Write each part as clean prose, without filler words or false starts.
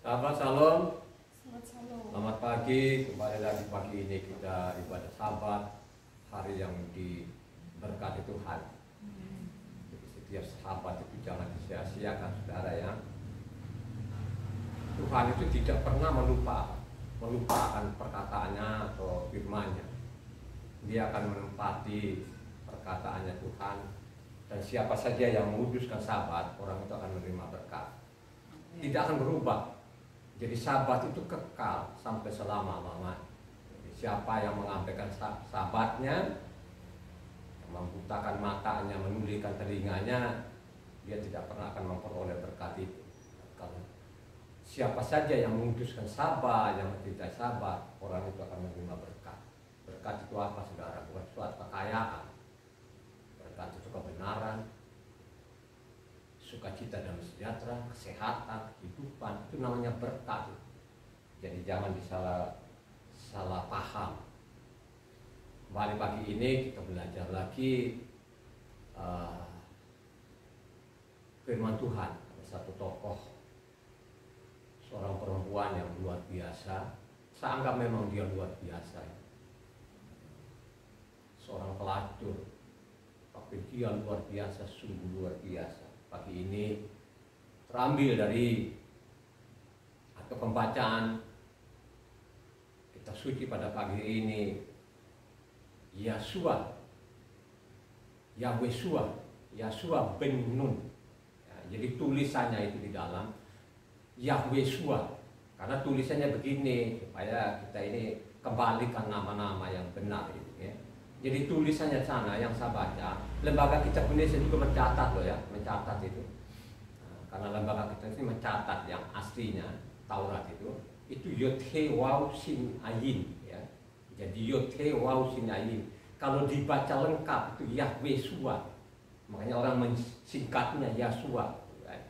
Sahabat Shalom, Selamat Shalom. selamat pagi. Kembali lagi pagi ini kita ibadah Sabat, hari yang diberkati Tuhan. Jadi setiap Sabat itu jangan disia-siakan, saudara ya. Tuhan itu tidak pernah melupakan perkataannya atau firman-Nya. Dia akan menempati perkataannya Tuhan, dan siapa saja yang menguduskan Sabat, orang itu akan menerima berkat. Tidak akan berubah. Jadi Sabat itu kekal sampai selama-lamanya. Siapa yang mengabaikan Sabatnya, yang membutakan matanya, menulikan telinganya, dia tidak pernah akan memperoleh berkat itu. Kalau siapa saja yang menguduskan Sabat, yang mencintai Sabat, orang itu akan menerima berkat. Berkat itu apa, saudara? Bukan suatu kekayaan. Berkat itu kebenaran, sukacita dan sejahtera, kesehatan, kehidupan, itu namanya berkat. Jadi jangan salah paham. Kembali pagi ini kita belajar lagi firman Tuhan. Ada satu tokoh, seorang perempuan yang luar biasa. Saya anggap memang dia luar biasa. Seorang pelacur, tapi dia luar biasa, sungguh luar biasa. Pagi ini terambil dari atau pembacaan kita suci pada pagi ini, Yahweh bin Nun. Ya, jadi tulisannya itu di dalam Yahweh, karena tulisannya begini supaya kita ini kembalikan nama-nama yang benar itu ya. Jadi tulisannya sana yang saya baca, lembaga kitab Indonesia juga mencatat loh ya, mencatat itu. Nah, karena lembaga kita ini mencatat yang aslinya Taurat itu Yod-He Waw Sin Ayin ya. Jadi Yod-He Waw Sin Ayin. Kalau dibaca lengkap itu Yahweh Shua. Makanya orang mensingkatnya Yahshua. Ya.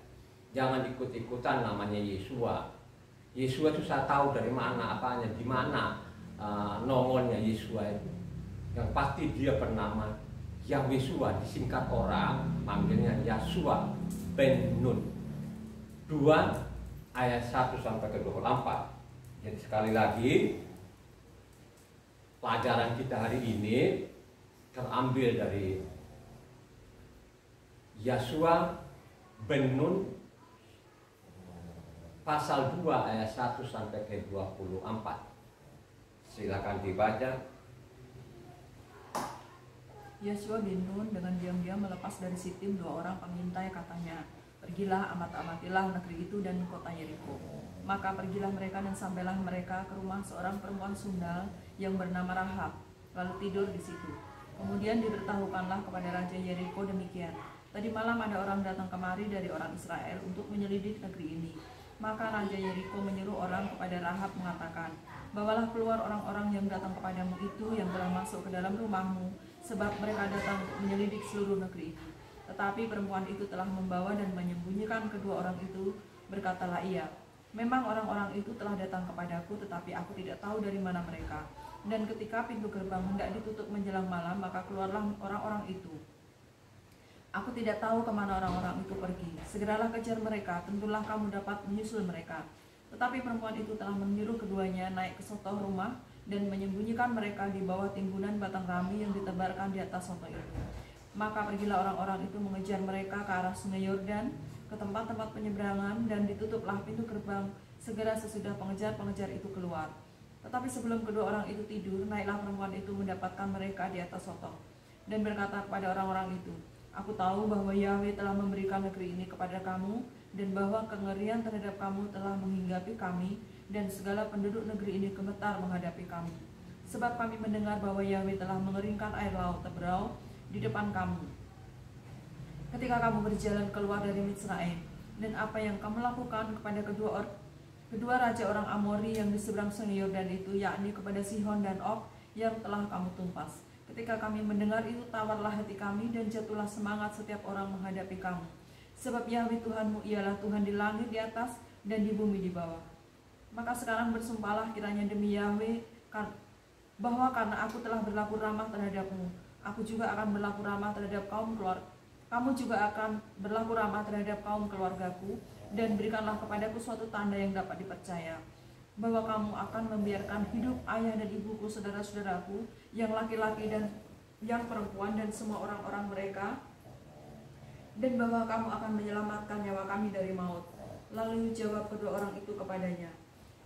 Jangan ikut-ikutan namanya Yeshua. Yeshua itu saya tahu dari mana apanya, di mana nongolnya Yeshua itu. Yang pasti dia bernama Yahweh, disingkat orang panggilnya Yahshua bin Nun. 2 ayat 1 sampai ke 24. Jadi sekali lagi pelajaran kita hari ini terambil dari Yahshua bin Nun pasal 2 ayat 1 sampai ke 24. Silakan dibaca. Yosua bin Nun dengan diam-diam melepas dari Sitim 2 orang pengintai, katanya, "Pergilah, amatilah negeri itu dan kota Yeriko." Maka pergilah mereka dan sampailah mereka ke rumah seorang perempuan sundal yang bernama Rahab, lalu tidur di situ. Kemudian diberitahukanlah kepada Raja Yeriko demikian, "Tadi malam ada orang datang kemari dari orang Israel untuk menyelidik negeri ini." Maka Raja Yeriko menyuruh orang kepada Rahab mengatakan, "Bawalah keluar orang-orang yang datang kepadamu itu yang telah masuk ke dalam rumahmu, sebab mereka datang untuk menyelidik seluruh negeri ini." Tetapi perempuan itu telah membawa dan menyembunyikan kedua orang itu. Berkatalah ia, "Memang orang-orang itu telah datang kepadaku, tetapi aku tidak tahu dari mana mereka. Dan ketika pintu gerbang hendak ditutup menjelang malam, maka keluarlah orang-orang itu. Aku tidak tahu kemana orang-orang itu pergi. Segeralah kejar mereka, tentulah kamu dapat menyusul mereka." Tetapi perempuan itu telah menyuruh keduanya naik ke sotoh rumah dan menyembunyikan mereka di bawah timbunan batang rami yang ditebarkan di atas sotoh itu. Maka pergilah orang-orang itu mengejar mereka ke arah sungai Yordan, ke tempat-tempat penyeberangan, dan ditutuplah pintu gerbang segera sesudah pengejar-pengejar itu keluar. Tetapi sebelum kedua orang itu tidur, naiklah perempuan itu mendapatkan mereka di atas sotoh dan berkata kepada orang-orang itu, "Aku tahu bahwa Yahweh telah memberikan negeri ini kepada kamu, dan bahwa kengerian terhadap kamu telah menghinggapi kami, dan segala penduduk negeri ini gemetar menghadapi kami. Sebab kami mendengar bahwa Yahweh telah mengeringkan air laut Tebrau di depan kamu ketika kamu berjalan keluar dari Mitsraim, dan apa yang kamu lakukan kepada kedua raja orang Amori yang di seberang sungai Yordan itu, yakni kepada Sihon dan Og yang telah kamu tumpas. Ketika kami mendengar itu, tawarlah hati kami dan jatuhlah semangat setiap orang menghadapi kamu. Sebab Yahweh Tuhanmu ialah Tuhan di langit di atas dan di bumi di bawah. Maka sekarang bersumpahlah kiranya demi Yahweh bahwa karena aku telah berlaku ramah terhadapmu, aku juga akan berlaku ramah terhadap kamu juga akan berlaku ramah terhadap kaum keluargaku, dan berikanlah kepadaku suatu tanda yang dapat dipercaya, bahwa kamu akan membiarkan hidup ayah dan ibuku, saudara-saudaraku, yang laki-laki dan yang perempuan, dan semua orang-orang mereka, dan bahwa kamu akan menyelamatkan nyawa kami dari maut. Lalu jawab kedua orang itu kepadanya,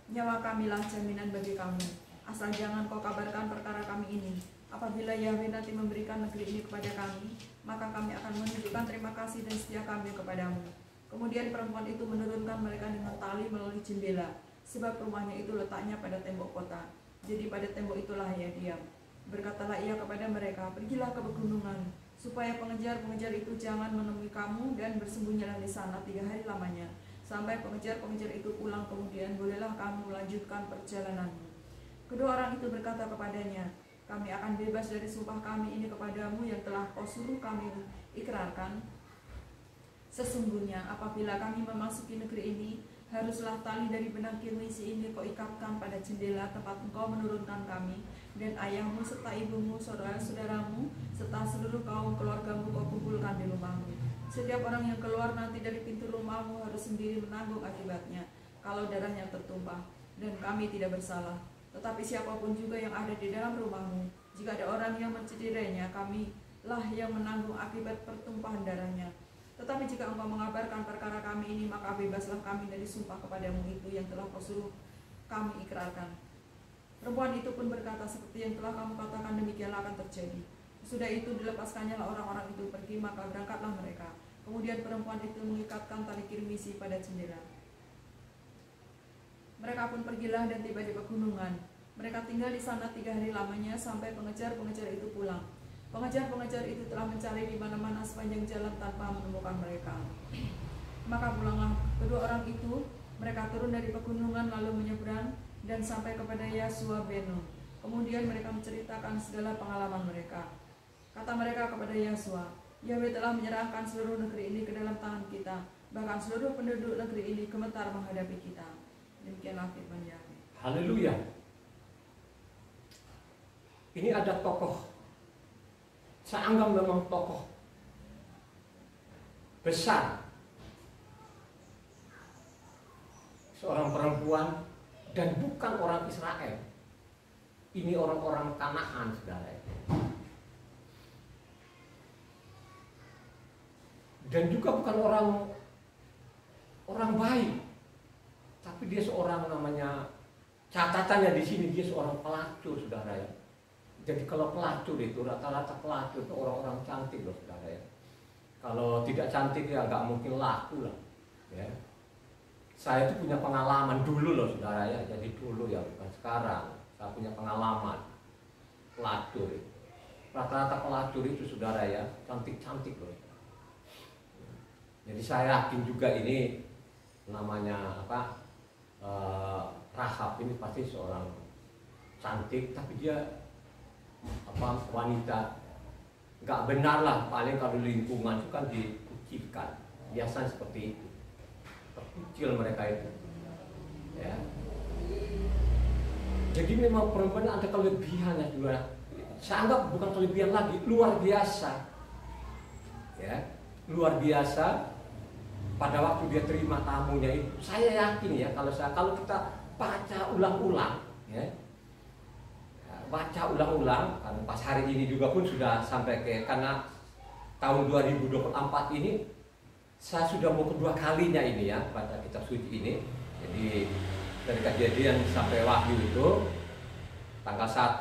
nyawa kamilah jaminan bagi kamu, asal jangan kau kabarkan perkara kami ini. Apabila Yahweh nanti memberikan negeri ini kepada kami, maka kami akan menunjukkan terima kasih dan setia kami kepadamu. Kemudian perempuan itu menurunkan mereka dengan tali melalui jendela, sebab rumahnya itu letaknya pada tembok kota. Jadi pada tembok itulah ia diam. Berkatalah ia kepada mereka, pergilah ke pegunungan, supaya pengejar-pengejar itu jangan menemui kamu, dan bersembunyilah di sana 3 hari lamanya, sampai pengejar-pengejar itu pulang, kemudian bolehlah kamu melanjutkan perjalananmu. Kedua orang itu berkata kepadanya, kami akan bebas dari sumpah kami ini kepadamu yang telah kau suruh kami ikrarkan. Sesungguhnya apabila kami memasuki negeri ini, haruslah tali dari benang kirmisi ini kau ikatkan pada jendela tempat engkau menurunkan kami, dan ayahmu serta ibumu, saudara-saudaramu, serta seluruh kaum keluargamu kau kumpulkan di rumahmu. Setiap orang yang keluar nanti dari pintu rumahmu harus sendiri menanggung akibatnya, kalau darahnya tertumpah, dan kami tidak bersalah. Tetapi siapapun juga yang ada di dalam rumahmu, jika ada orang yang mencederainya, kamilah yang menanggung akibat pertumpahan darahnya. Tetapi jika engkau mengabarkan perkara kami ini, maka bebaslah kami dari sumpah kepadamu itu yang telah kau suruh kami ikrarkan. Perempuan itu pun berkata, seperti yang telah kamu katakan demikianlah akan terjadi. Sudah itu dilepaskannya orang-orang itu pergi, maka berangkatlah mereka. Kemudian perempuan itu mengikatkan tali kirmisi pada jendela. Mereka pun pergilah dan tiba di pegunungan. Mereka tinggal di sana 3 hari lamanya, sampai pengejar-pengejar itu pulang. Pengejar-pengejar itu telah mencari di mana-mana sepanjang jalan tanpa menemukan mereka. Maka pulanglah kedua orang itu, mereka turun dari pegunungan lalu menyeberang dan sampai kepada Yosua bin Nun. Kemudian mereka menceritakan segala pengalaman mereka. Kata mereka kepada Yosua, Yahweh telah menyerahkan seluruh negeri ini ke dalam tangan kita, bahkan seluruh penduduk negeri ini gemetar menghadapi kita. Demikianlah firman Yahweh. Haleluya. Ini ada tokoh, saya anggap memang tokoh besar, seorang perempuan, dan bukan orang Israel. Ini orang-orang Kanaan, saudara. Dan juga bukan orang baik, tapi dia seorang, namanya catatannya di sini, dia seorang pelacur, saudara ya. Jadi kalau pelacur itu rata-rata pelacur itu orang-orang cantik loh, saudara ya. Kalau tidak cantik ya nggak mungkin laku lah. Ya. Saya itu punya pengalaman dulu loh, saudara ya. Jadi dulu ya, bukan sekarang. Saya punya pengalaman pelacur. Rata-rata pelacur itu, saudara ya, cantik-cantik loh. Jadi saya yakin juga ini namanya apa? Rahab ini pasti seorang cantik, tapi dia wanita nggak benar lah, paling kalau lingkungan itu kan dikucilkan, biasanya seperti itu, terkucil mereka itu, ya. Jadi memang perempuan ada kelebihannya juga. Saya anggap bukan kelebihan lagi, luar biasa, ya, luar biasa. Pada waktu dia terima tamunya itu, saya yakin ya, kalau kita baca ulang-ulang, ya, baca ulang-ulang, kan pas hari ini juga pun sudah sampai karena tahun 2024 ini saya sudah mau kedua kalinya ini ya baca kitab suci ini. Jadi dari Kejadian sampai Wahyu itu tanggal 1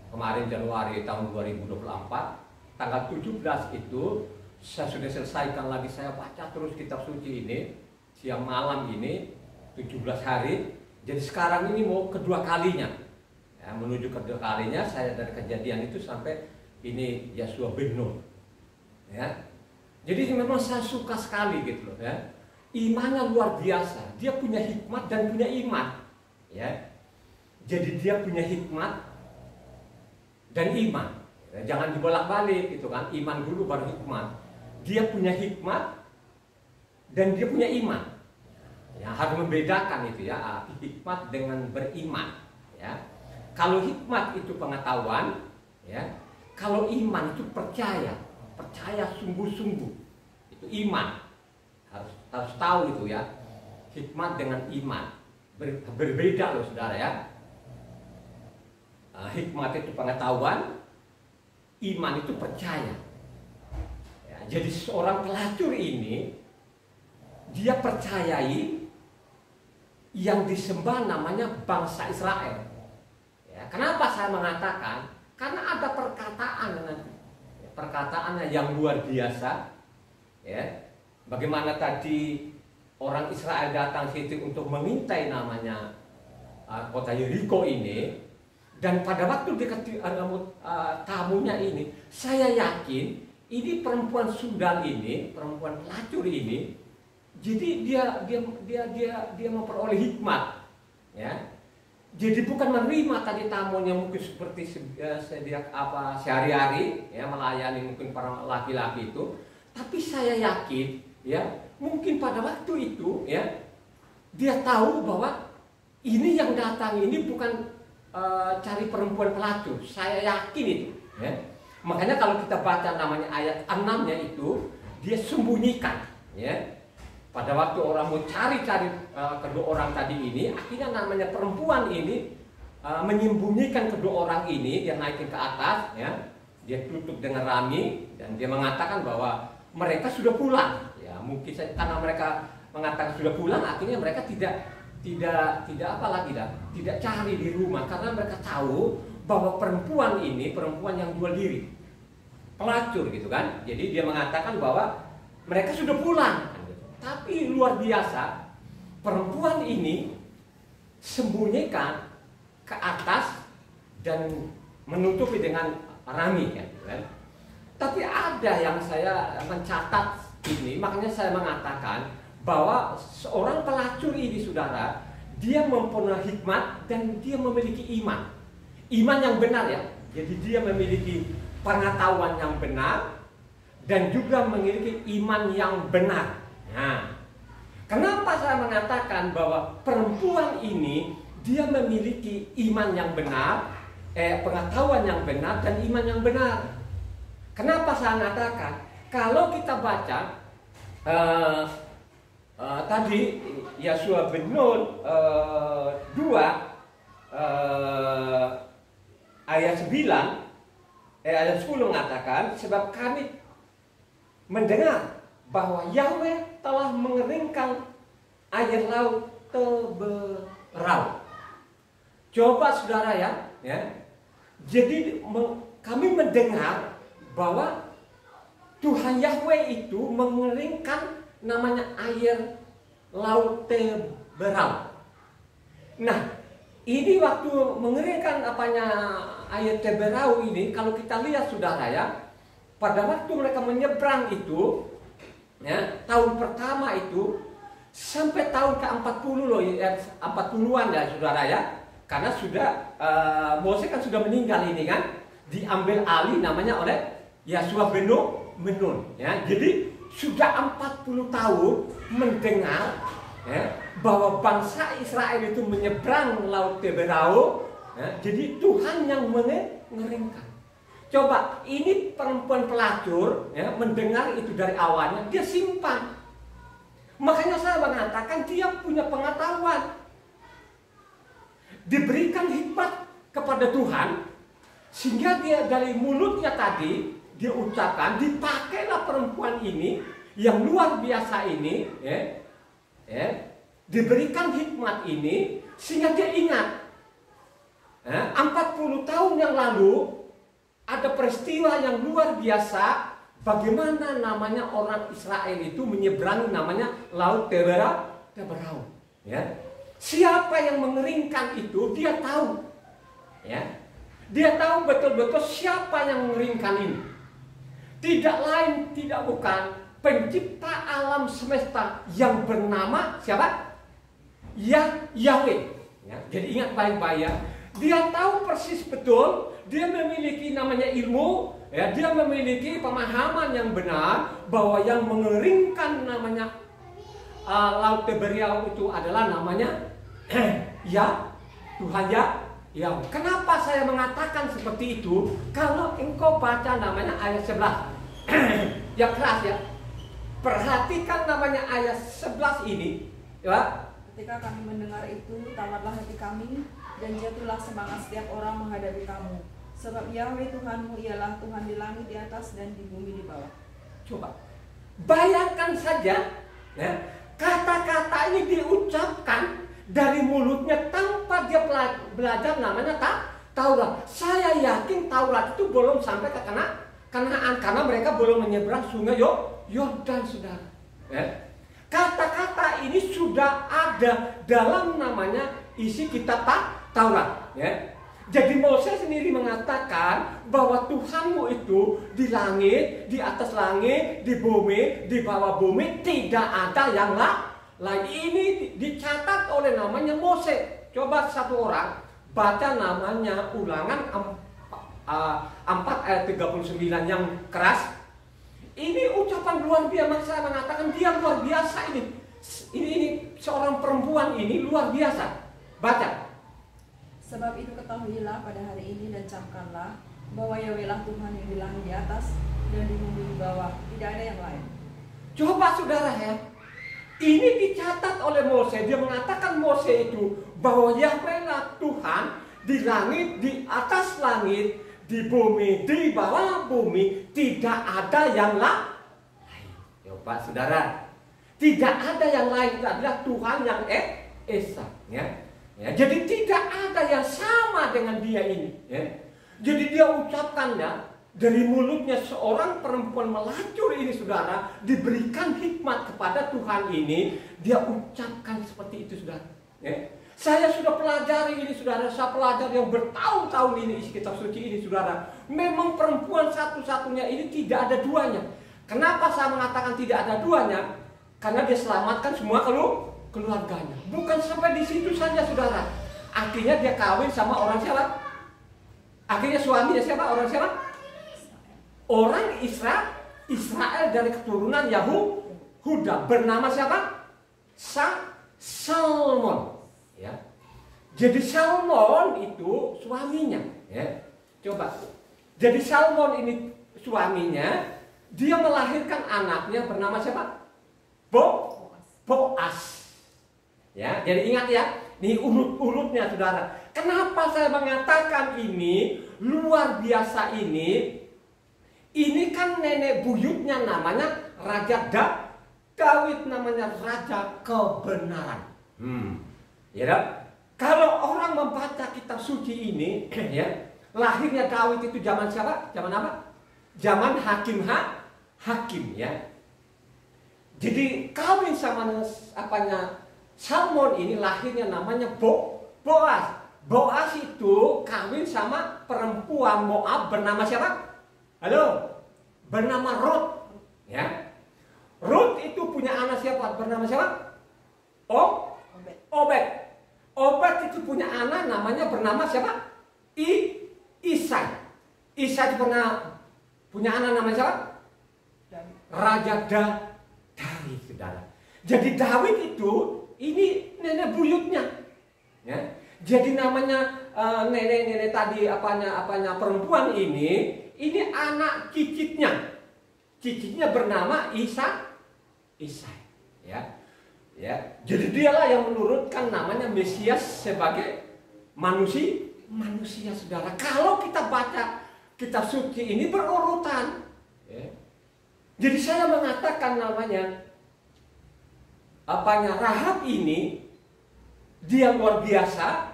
kemarin Januari tahun 2024, tanggal 17 itu saya sudah selesaikan lagi, saya baca terus kitab suci ini siang malam ini 17 hari. Jadi sekarang ini mau kedua kalinya ya, menuju kedua kalinya saya dari Kejadian itu sampai ini Yosua bin Nun ya. Jadi memang saya suka sekali gitu loh ya, imannya luar biasa, dia punya hikmat dan punya iman ya. Jadi dia punya hikmat dan iman ya, jangan dibolak-balik gitu kan, iman dulu baru hikmat. Dia punya hikmat dan dia punya iman. Ya, harus membedakan itu ya, hikmat dengan beriman. Ya, kalau hikmat itu pengetahuan, ya, kalau iman itu percaya sungguh-sungguh. Itu iman. Harus harus tahu itu ya, hikmat dengan iman berbeda loh saudara ya. Hikmat itu pengetahuan, iman itu percaya. Ya, jadi seorang pelacur ini dia percayai yang disembah namanya bangsa Israel. Ya, kenapa saya mengatakan? Karena ada perkataannya yang luar biasa. Ya, bagaimana tadi orang Israel datang situ untuk mengintai namanya kota Yeriko ini. Dan pada waktu tamunya ini, saya yakin ini perempuan sundal ini, perempuan pelacur ini, jadi dia memperoleh hikmat, ya. Jadi bukan menerima tadi tamunya mungkin seperti sehari-hari, ya, melayani mungkin para laki-laki itu, tapi saya yakin, ya, mungkin pada waktu itu, ya, dia tahu bahwa ini yang datang ini bukan cari perempuan pelacur. Saya yakin itu, ya. Makanya kalau kita baca namanya ayat 6-nya itu, dia sembunyikan, ya. Pada waktu orang mau cari-cari kedua orang tadi ini, akhirnya namanya perempuan ini menyembunyikan kedua orang ini, dia naikin ke atas, ya. Dia tutup dengan rami dan dia mengatakan bahwa mereka sudah pulang. Ya, mungkin karena mereka mengatakan sudah pulang, akhirnya mereka tidak apa lagi dah, tidak cari di rumah karena mereka tahu bahwa perempuan ini perempuan yang jual diri, pelacur gitu kan. Jadi dia mengatakan bahwa mereka sudah pulang, tapi luar biasa perempuan ini sembunyikan ke atas dan menutupi dengan rami kan. Tapi ada yang saya mencatat ini, makanya saya mengatakan bahwa seorang pelacur ini saudara, dia mempunyai hikmat dan dia memiliki iman. Iman yang benar ya. Jadi dia memiliki pengetahuan yang benar dan juga memiliki iman yang benar. Nah, kenapa saya mengatakan bahwa perempuan ini dia memiliki iman yang benar, pengetahuan yang benar dan iman yang benar. Kenapa saya mengatakan? Kalau kita baca tadi Yosua bin Nun 2 ayat 9 ayat 10 mengatakan, sebab kami mendengar bahwa Yahweh telah mengeringkan air laut Teberau. Coba saudara ya. Jadi kami mendengar bahwa Tuhan Yahweh itu mengeringkan namanya air laut Teberau. Nah, ini waktu mengeringkan air Teberau ini, kalau kita lihat saudara ya, pada waktu mereka menyeberang itu, ya, tahun pertama itu sampai tahun ke-40 loh, 40-an ya saudara ya, karena sudah Mose kan sudah meninggal ini kan, diambil alih namanya oleh Yosua bin Nun, ya. Jadi sudah 40 tahun mendengar, ya, bahwa bangsa Israel itu menyeberang laut Teberau, ya. Jadi Tuhan yang mengeringkan. Coba ini perempuan pelacur, ya, mendengar itu dari awalnya, dia simpan. Makanya saya mengatakan dia punya pengetahuan, diberikan hikmat kepada Tuhan, sehingga dia dari mulutnya tadi dia ucapkan, dipakailah perempuan ini yang luar biasa ini, diberikan hikmat ini sehingga dia ingat 40 tahun yang lalu ada peristiwa yang luar biasa, bagaimana namanya orang Israel itu menyeberangi namanya laut Teberau, ya. Siapa yang mengeringkan itu dia tahu, ya. Dia tahu betul-betul siapa yang mengeringkan ini. Tidak lain, tidak bukan pencipta alam semesta yang bernama siapa? Yahweh. Ya, jadi ingat baik-baik ya. Dia tahu persis betul, dia memiliki namanya ilmu, ya, dia memiliki pemahaman yang benar bahwa yang mengeringkan namanya laut Teberau itu adalah namanya ya Tuhan ya. Kenapa saya mengatakan seperti itu? Kalau engkau baca namanya ayat 11 yang keras ya. perhatikan namanya ayat 11 ini, ya. Ketika kami mendengar itu, tawarlah hati kami, dan jatuhlah semangat setiap orang menghadapi kamu. Sebab Yahweh Tuhanmu ialah Tuhan di langit di atas dan di bumi di bawah. Coba bayangkan saja, ya, kata-kata ini diucapkan dari mulutnya tanpa dia belajar namanya Taurat. Saya yakin Taurat itu belum sampai ke Kanaan karena mereka belum menyeberang sungai Yordan, saudara. Ya. Kata-kata ini sudah ada dalam namanya isi kitab Taurat. Ya. Jadi Moses sendiri mengatakan bahwa Tuhanmu itu di langit, di atas langit, di bumi, di bawah bumi, tidak ada yang lain. Ini dicatat oleh namanya Moses. Coba satu orang baca namanya Ulangan 4 ayat 39 yang keras. Ini ucapan luar biasa, saya mengatakan dia luar biasa ini. Ini seorang perempuan ini luar biasa. Baca. Sebab itu ketahuilah pada hari ini dan camkanlah bahwa Yahwehlah Tuhan yang di langit di atas dan di bumi di bawah, tidak ada yang lain. Coba saudara ya, ini dicatat oleh Moses. Dia mengatakan Moses itu bahwa Yahwehlah Tuhan di langit, di atas langit, di bumi, di bawah bumi, tidak ada yang lain. Coba saudara, tidak ada yang lain, itu adalah Tuhan yang Esa, ya. Ya, jadi tidak ada yang sama dengan dia ini. Ya. Jadi dia ucapkannya dari mulutnya seorang perempuan melacur ini, saudara, diberikan hikmat kepada Tuhan ini, dia ucapkan seperti itu, saudara. Ya. Saya sudah pelajari ini, saudara. Saya pelajari yang bertahun-tahun ini isi kitab suci ini, saudara. Memang perempuan satu-satunya ini tidak ada duanya. Kenapa saya mengatakan tidak ada duanya? Karena dia selamatkan semua keluarganya. Bukan sampai di situ saja, saudara. Akhirnya dia kawin sama orang siapa? Akhirnya suaminya siapa? Orang siapa? Orang Israel dari keturunan Yahuda. Bernama siapa? Salmon. Ya. Jadi Salmon itu suaminya. Ya. Coba. Jadi Salmon ini suaminya. Dia melahirkan anaknya bernama siapa? Boas. Ya, jadi ingat ya, ini urut-urutnya, saudara. Kenapa saya mengatakan ini luar biasa ini? Ini kan nenek buyutnya namanya Raja Daud, namanya Raja Kebenaran. Ya, kalau orang membaca kitab suci ini, ya, lahirnya Daud itu zaman siapa? Zaman apa? Zaman hakim, ya. Jadi kawin sama apanya? Salmon ini lahirnya namanya Boas. Boas itu kawin sama perempuan Moab bernama siapa? Halo? Bernama Ruth. Ya. Ruth itu punya anak siapa? Bernama siapa? Obed. Obed itu punya anak namanya bernama siapa? Isai. Isai pernah punya anak namanya siapa? Raja Daud, saudara. Jadi Daud itu ini nenek buyutnya, ya. Jadi namanya nenek tadi apanya perempuan ini anak cicitnya bernama Isai, ya. Jadi dialah yang menurutkan namanya Mesias sebagai manusia, saudara. Kalau kita baca kitab suci ini berurutan, ya. Jadi saya mengatakan namanya Rahab ini dia luar biasa,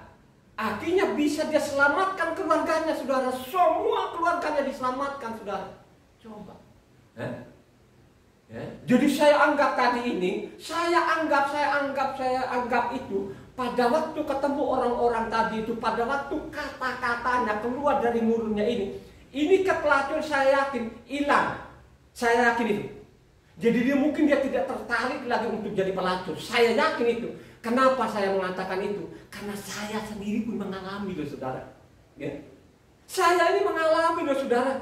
akhirnya bisa dia selamatkan keluarganya, saudara. Semua keluarganya diselamatkan, saudara. Coba, ya. Jadi saya anggap tadi ini, saya anggap itu pada waktu ketemu orang-orang tadi itu, pada waktu kata-katanya keluar dari mulutnya ini ke pelacur, saya yakin hilang. Saya yakin itu. Jadi dia tidak tertarik lagi untuk jadi pelacur. Saya yakin itu. Kenapa saya mengatakan itu? Karena saya sendiri pun mengalami, loh, saudara. Ya. Saya ini mengalami, loh, saudara.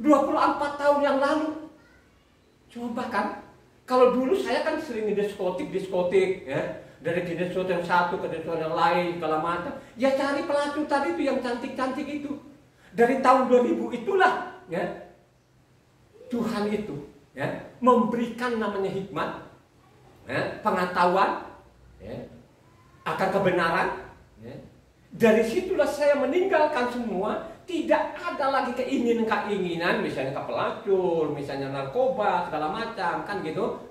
24 tahun yang lalu. Coba kan. Kalau dulu saya kan sering diskotik, ya. Dari diskotik yang satu ke diskotik yang lain, segala macam. Ya cari pelacur tadi itu yang cantik-cantik itu. Dari tahun 2000 itulah, ya. Tuhan itu, ya. memberikan namanya hikmat, pengetahuan, akan kebenaran. Dari situlah saya meninggalkan semua. Tidak ada lagi keinginan-keinginan, misalnya ke pelacur, misalnya narkoba, segala macam, kan gitu.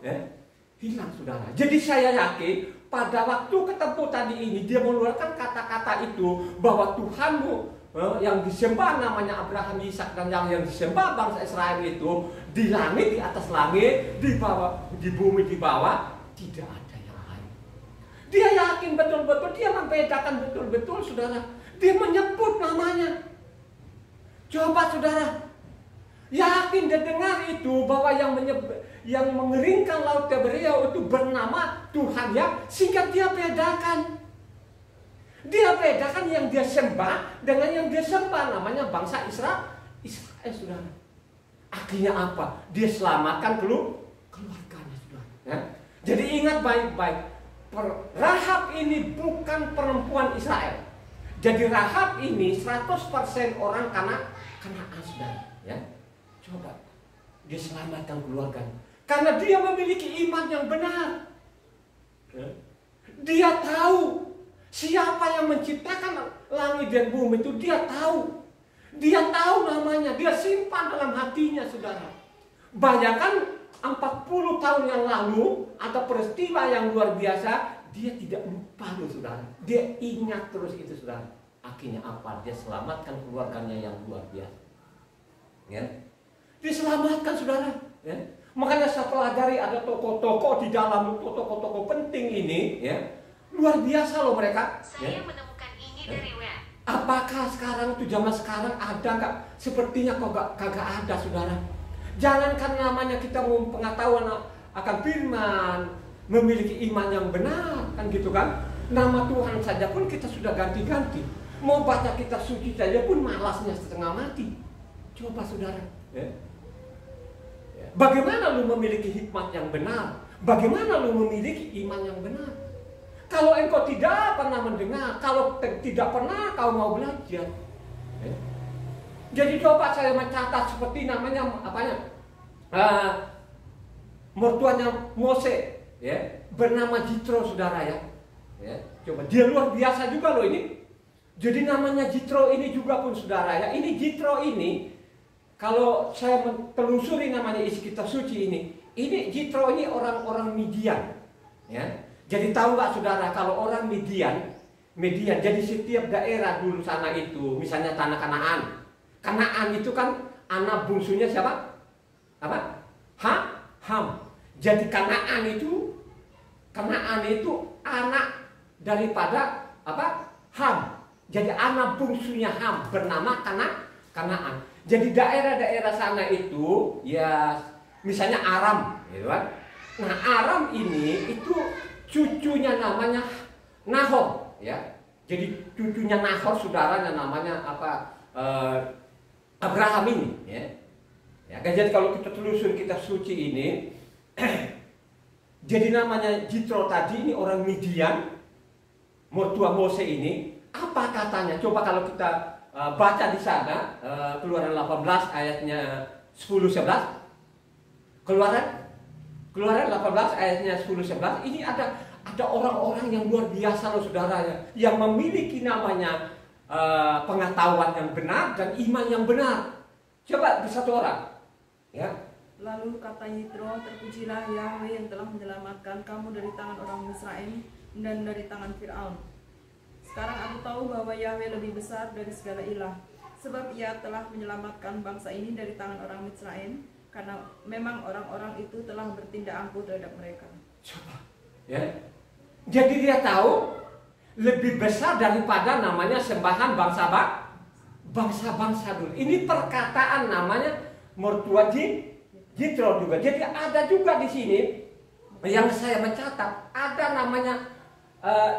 Hilang, saudara. Jadi saya yakin pada waktu ketemu tadi ini, dia mengeluarkan kata-kata itu, bahwa Tuhanmu yang disembah namanya Abraham, Ishak, dan yang disembah bangsa Israel itu, di langit, di atas langit, di bawah, di bumi, di bawah, tidak ada yang lain. Dia yakin betul-betul, dia membedakan betul-betul, saudara. Dia menyebut namanya. Coba saudara, yakin dia dengar itu bahwa yang mengeringkan laut Tiberia itu bernama Tuhan ya, sehingga dia bedakan. Dia bedakan yang dia sembah dengan yang dia sembah, namanya bangsa Israel, saudara. Akhirnya apa? Dia selamatkan keluarganya, saudara. Ya? Jadi ingat baik-baik, Rahab ini bukan perempuan Israel. Jadi Rahab ini 100% orang Kanaan, saudara. Ya? Coba, dia selamatkan keluarganya. Karena dia memiliki iman yang benar. Ya? Dia tahu siapa yang menciptakan langit dan bumi itu, dia tahu. Dia tahu namanya, dia simpan dalam hatinya, saudara. Bayangkan 40 tahun yang lalu ada peristiwa yang luar biasa, dia tidak lupa loh, saudara. Dia ingat terus itu, saudara. Akhirnya apa? Dia selamatkan keluarganya yang luar biasa. Ya. Diselamatkan, saudara. Ya. Makanya saya pelajari ada tokoh-tokoh di dalam tokoh-tokoh penting ini, ya. Luar biasa loh mereka. Saya menemukan ini dari WA. Apakah sekarang itu zaman sekarang ada nggak? Sepertinya kok kagak ada, saudara. Jangankan namanya kita mau pengetahuan akan firman, memiliki iman yang benar, kan gitu kan? Nama Tuhan saja pun kita sudah ganti-ganti. Mau baca kitab suci saja pun malasnya setengah mati. Coba saudara, ya. Bagaimana lu memiliki hikmat yang benar? Bagaimana lu memiliki iman yang benar? Kalau engkau tidak pernah mendengar, kalau tidak pernah kau mau belajar, ya. Jadi coba saya mencatat seperti namanya apanya, mertuanya Mose, ya, bernama Jitro, saudara ya. Coba dia luar biasa juga loh ini. Jadi namanya Jitro ini juga pun, saudara ya. Ini Jitro ini, kalau saya telusuri namanya isi kitab suci ini Jitro ini orang-orang Midian, ya. Jadi tahu nggak, saudara, kalau orang Midian, jadi setiap daerah dulu sana itu, misalnya tanah Kanaan. Kanaan itu kan anak bungsunya siapa? Apa? Ham. Jadi Kanaan itu anak daripada apa? Ham. Jadi anak bungsunya Ham bernama Kanaan. Jadi daerah-daerah sana itu ya misalnya Aram, gitu kan? Nah, Aram ini itu cucunya namanya Nahor, ya. Jadi cucunya Nahor, saudaranya namanya apa? Abraham ini, ya. Jadi kalau kita telusur kitab suci ini, jadi namanya Jitro tadi ini orang Midian, mertua Mose ini. Apa katanya? Coba kalau kita baca di sana, Keluaran 18 ayatnya 10-11. Keluaran 18 ayatnya 10-11. Ini ada orang-orang yang luar biasa loh, saudara, yang memiliki namanya pengetahuan yang benar dan iman yang benar. Coba di satu orang, ya. Lalu kata Yitro, terpujilah Yahweh yang telah menyelamatkan kamu dari tangan orang Misraim dan dari tangan Fir'aun. Sekarang aku tahu bahwa Yahweh lebih besar dari segala ilah, sebab ia telah menyelamatkan bangsa ini dari tangan orang Misraim, karena memang orang-orang itu telah bertindak angkuh terhadap mereka. Coba, ya. Jadi dia tahu lebih besar daripada namanya sembahan bangsa-bangsa dulu. Ini perkataan namanya mertua Jitro juga. Jadi ada juga di sini yang saya mencatat, ada namanya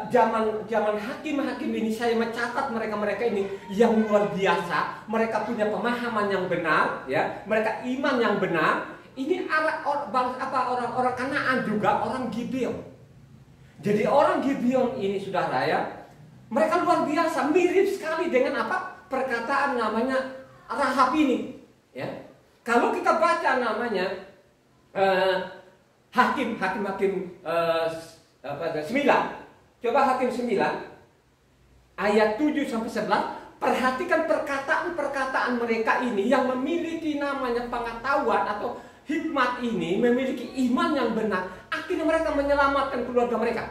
zaman hakim-hakim ini. Saya mencatat mereka ini yang luar biasa. Mereka punya pemahaman yang benar, ya. Mereka iman yang benar. Ini orang-orang Kanaan juga, orang Gibeon. Jadi orang Gibeon ini, saudara ya, mereka luar biasa, mirip sekali dengan apa? Perkataan namanya Rahab ini, ya. Kalau kita baca namanya Hakim 9. Coba Hakim 9 ayat 7 sampai 11. Perhatikan perkataan-perkataan mereka ini yang memiliki namanya pengetahuan atau hikmat ini, memiliki iman yang benar. Akhirnya mereka menyelamatkan keluarga mereka.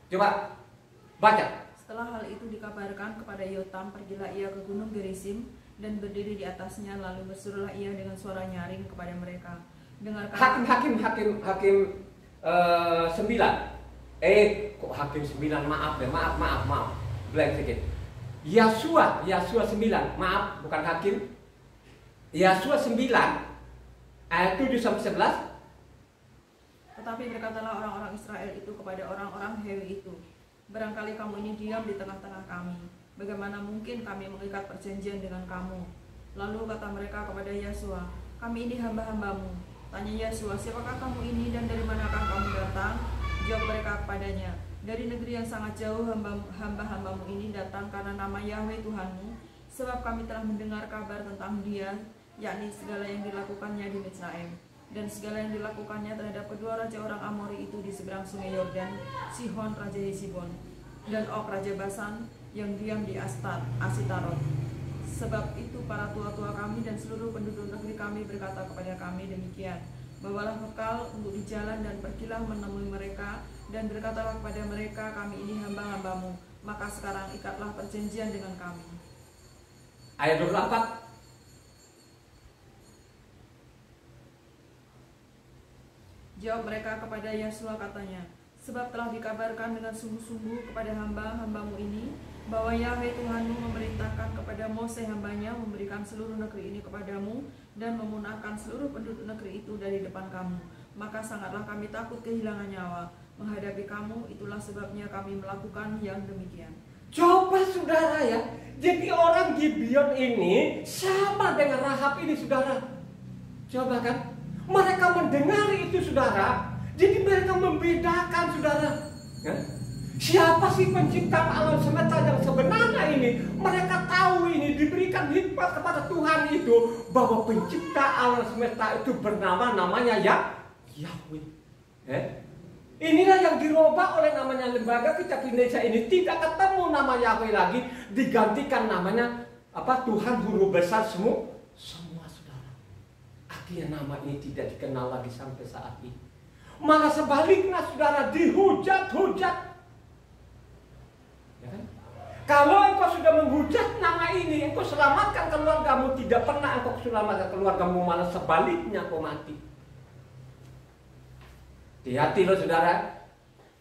Coba baca. Setelah hal itu dikabarkan kepada Yotam, pergilah ia ke gunung Gerisim dan berdiri di atasnya, lalu berserulah ia dengan suara nyaring kepada mereka. Dengarkan. Hakim 9. Kok Hakim 9? Maaf. Blank sedikit. Yasua 9. Maaf, bukan Hakim. Yasua 9 ayat 7 sampai 11. Tetapi berkatalah orang-orang Israel itu kepada orang-orang Hewi itu, barangkali kamu ini diam di tengah-tengah kami. Bagaimana mungkin kami mengikat perjanjian dengan kamu? Lalu kata mereka kepada Yasua, kami ini hamba-hambamu. Tanya Yasua, siapakah kamu ini dan dari manakah kamu datang? Jawab mereka kepadanya, dari negeri yang sangat jauh hamba-hambamu ini datang karena nama Yahweh Tuhanmu, sebab kami telah mendengar kabar tentang dia, yakni segala yang dilakukannya di Mizraim, dan segala yang dilakukannya terhadap kedua raja orang Amori itu di seberang sungai Yordan, Sihon raja Hesibon, dan Og raja Basan yang diam di Asitarot. Sebab itu para tua-tua kami dan seluruh penduduk negeri kami berkata kepada kami demikian, bawalah bekal untuk di jalan dan pergilah menemui mereka, dan berkatalah kepada mereka, kami ini hamba-hambamu, maka sekarang ikatlah perjanjian dengan kami. Ayat 24. Jawab mereka kepada Yasua katanya, sebab telah dikabarkan dengan sungguh-sungguh kepada hamba-hambamu ini, bahwa Yahweh Tuhanmu memerintahkan kepada Mose hambanya memberikan seluruh negeri ini kepadamu, dan memunahkan seluruh penduduk negeri itu dari depan kamu. Maka sangatlah kami takut kehilangan nyawa menghadapi kamu, itulah sebabnya kami melakukan yang demikian. Coba saudara ya, jadi orang Gibeon ini sama dengan Rahab ini saudara. Coba kan, mereka mendengar itu saudara, jadi mereka membedakan saudara. Siapa sih pencipta alam semesta yang sebenarnya ini? Mereka tahu ini, diberikan hikmat kepada Tuhan itu, bahwa pencipta alam semesta itu namanya Yahweh. Inilah yang dirubah oleh namanya lembaga kitab Indonesia ini, tidak ketemu nama Yahweh lagi, digantikan namanya Tuhan Guru Besar semua saudara. Akhirnya nama ini tidak dikenal lagi sampai saat ini. Malah sebaliknya saudara, dihujat-hujat. Ya kan? Kalau engkau sudah menghujat nama ini, engkau selamatkan keluargamu, tidak pernah engkau selamatkan keluargamu, malah sebaliknya engkau mati. Hati-hati loh saudara,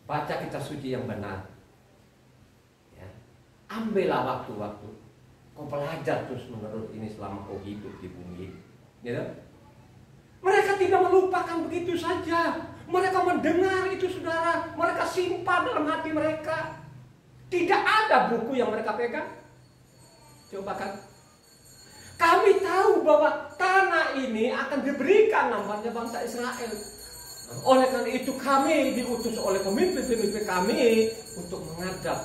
baca kitab suci yang benar. Ya. Ambillah waktu-waktu, kau belajar terus menerus ini selama kau hidup di bumi. Ya. Mereka tidak melupakan begitu saja. Mereka mendengar itu saudara, mereka simpan dalam hati mereka. Tidak ada buku yang mereka pegang. Coba kan. Kami tahu bahwa tanah ini akan diberikan namanya bangsa Israel. Oleh karena itu kami diutus oleh pemimpin-pemimpin kami untuk menghadap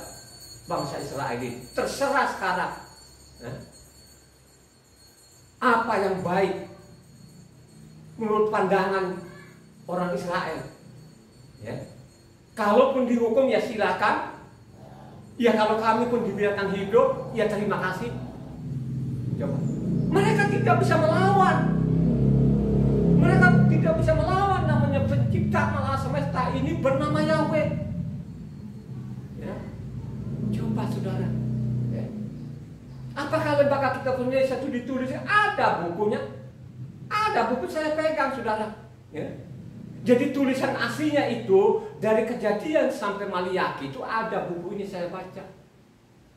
bangsa Israel ini. Terserah sekarang apa yang baik menurut pandangan orang Israel. Ya. Kalaupun dihukum ya silakan. Ya kalau kami pun dibiarkan hidup, ya terima kasih. Coba. Mereka tidak bisa melawan. Mereka tidak bisa melawan namanya pencipta alam semesta ini bernama Yahweh. Ya. Coba saudara. Ya. Apakah lembaga kitab Indonesia itu ditulis? Ada bukunya. Ada buku saya pegang saudara. Ya. Jadi tulisan aslinya itu dari Kejadian sampai Maliaki itu ada buku ini saya baca.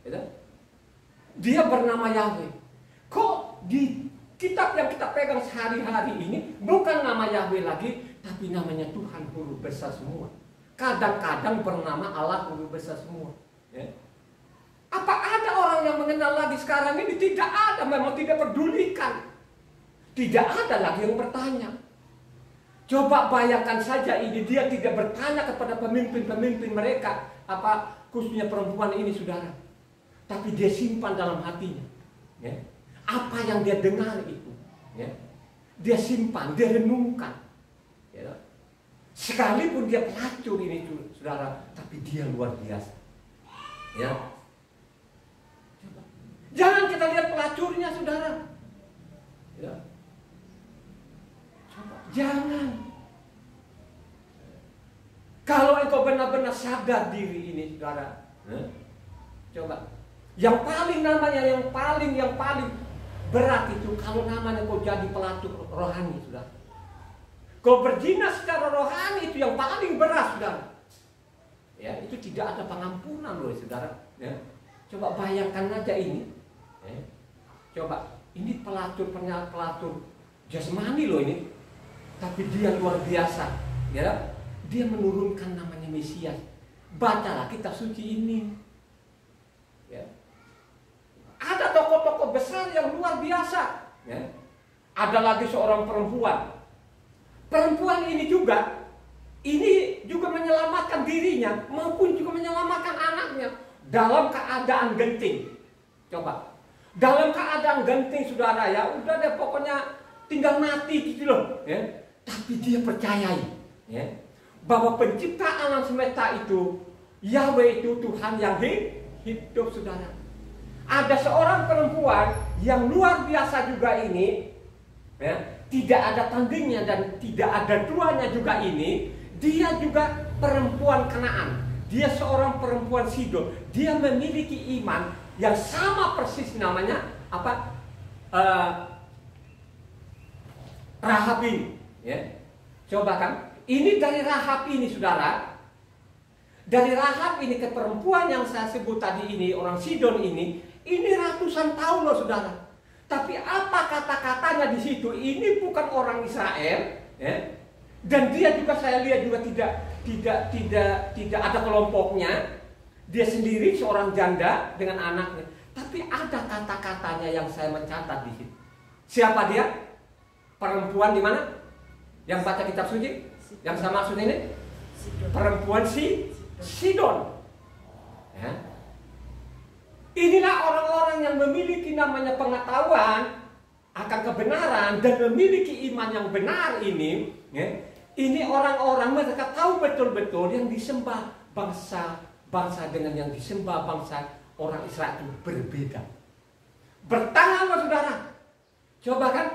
Ya. Dia bernama Yahweh. Kok di kitab yang kita pegang sehari-hari ini bukan nama Yahweh lagi, tapi namanya Tuhan Guru Besar semua. Kadang-kadang bernama Allah Guru Besar semua. Ya. Apa ada orang yang mengenal lagi sekarang ini? Tidak ada, memang tidak pedulikan. Tidak ada lagi yang bertanya. Coba bayangkan saja ini, dia tidak bertanya kepada pemimpin-pemimpin mereka, khususnya perempuan ini saudara. Tapi dia simpan dalam hatinya. Ya. Apa yang dia dengar itu, ya, dia simpan, dia renungkan. Ya. Sekalipun dia pelacur ini saudara, tapi dia luar biasa. Ya. Coba. Jangan kita lihat pelacurnya saudara. Ya. Coba. Jangan. Kalau engkau benar-benar sadar diri ini saudara, coba. Yang paling berat itu kalau namanya kau jadi pelacur rohani saudara. Kau berzina secara rohani itu yang paling berat saudara. Ya, itu tidak ada pengampunan loh saudara. Ya. Coba bayangkan aja ini. Ya. Coba ini pelacur jasmani loh ini. Tapi dia luar biasa. Ya. Dia menurunkan namanya Mesias. Bacalah kitab suci ini. Ya. Ada tokoh-tokoh besar yang luar biasa. Ya. Ada lagi seorang perempuan. Perempuan ini juga menyelamatkan dirinya maupun juga menyelamatkan anaknya dalam keadaan genting. Coba. Dalam keadaan genting saudara ya, udah deh pokoknya tinggal mati gitu loh. Ya. Tapi dia percayai. Ya. Bahwa pencipta alam semesta itu Yahweh itu Tuhan yang hidup saudara. Ada seorang perempuan yang luar biasa juga ini, ya, tidak ada tandingnya dan tidak ada duanya juga ini. Dia juga perempuan Kanaan. Dia seorang perempuan Sidon. Dia memiliki iman yang sama persis namanya apa? Rahab ini. Ya. Coba kan? Ini dari Rahab ini saudara. Dari Rahab ini ke perempuan yang saya sebut tadi ini, orang Sidon ini ratusan tahun loh saudara. Tapi apa kata-katanya di situ? Ini bukan orang Israel, ya. Dan dia juga saya lihat juga tidak ada kelompoknya. Dia sendiri seorang janda dengan anaknya. Tapi ada kata-katanya yang saya mencatat di situ. Siapa dia? Perempuan di mana? Yang baca kitab suci? Yang saya maksud ini perempuan Sidon. Ya. Inilah orang-orang yang memiliki namanya pengetahuan akan kebenaran dan memiliki iman yang benar ini. Ya. Ini orang-orang mereka tahu betul-betul yang disembah bangsa dengan yang disembah bangsa orang Israel itu berbeda. Bertahan saudara. Coba kan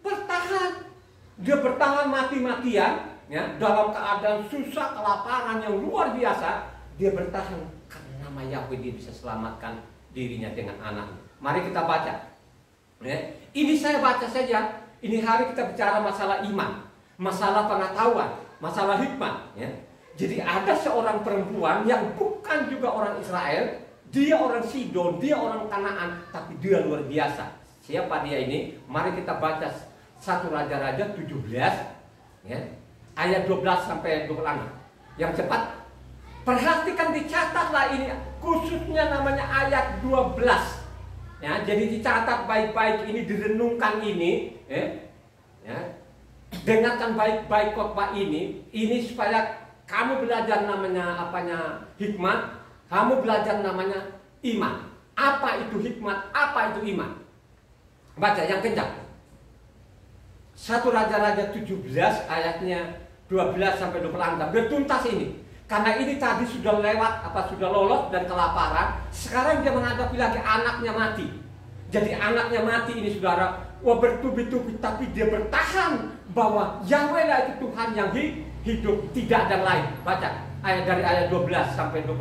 bertahan. Dia bertahan mati-matian. Ya, dalam keadaan susah, kelaparan yang luar biasa, dia bertahan karena nama Yahweh dia bisa selamatkan dirinya dengan anaknya. Mari kita baca. Ya, ini saya baca saja. Ini hari kita bicara masalah iman, masalah pengetahuan, masalah hikmat. Ya. Jadi ada seorang perempuan yang bukan juga orang Israel, dia orang Sidon, dia orang Kanaan, tapi dia luar biasa. Siapa dia ini? Mari kita baca 1 Raja-Raja 17. Ya. Ayat 12 sampai 26. Yang cepat. Perhatikan, dicatatlah ini. Khususnya namanya ayat 12. Ya, jadi dicatat baik-baik ini, direnungkan ini. Ya. Dengarkan baik-baik khotbah ini. Ini supaya kamu belajar namanya hikmat. Kamu belajar namanya iman. Apa itu hikmat? Apa itu iman? Baca yang kencang. 1 Raja-Raja 17 ayatnya 12 sampai 26. Biar tuntas ini. Karena ini tadi sudah lewat, sudah lolos dan kelaparan. Sekarang dia menghadapi lagi anaknya mati. Jadi anaknya mati ini saudara. Wah, bertubi-tubi, tapi dia bertahan bahwa Yahweh lah itu Tuhan yang hidup, tidak ada lain. Baca dari ayat 12 sampai 26.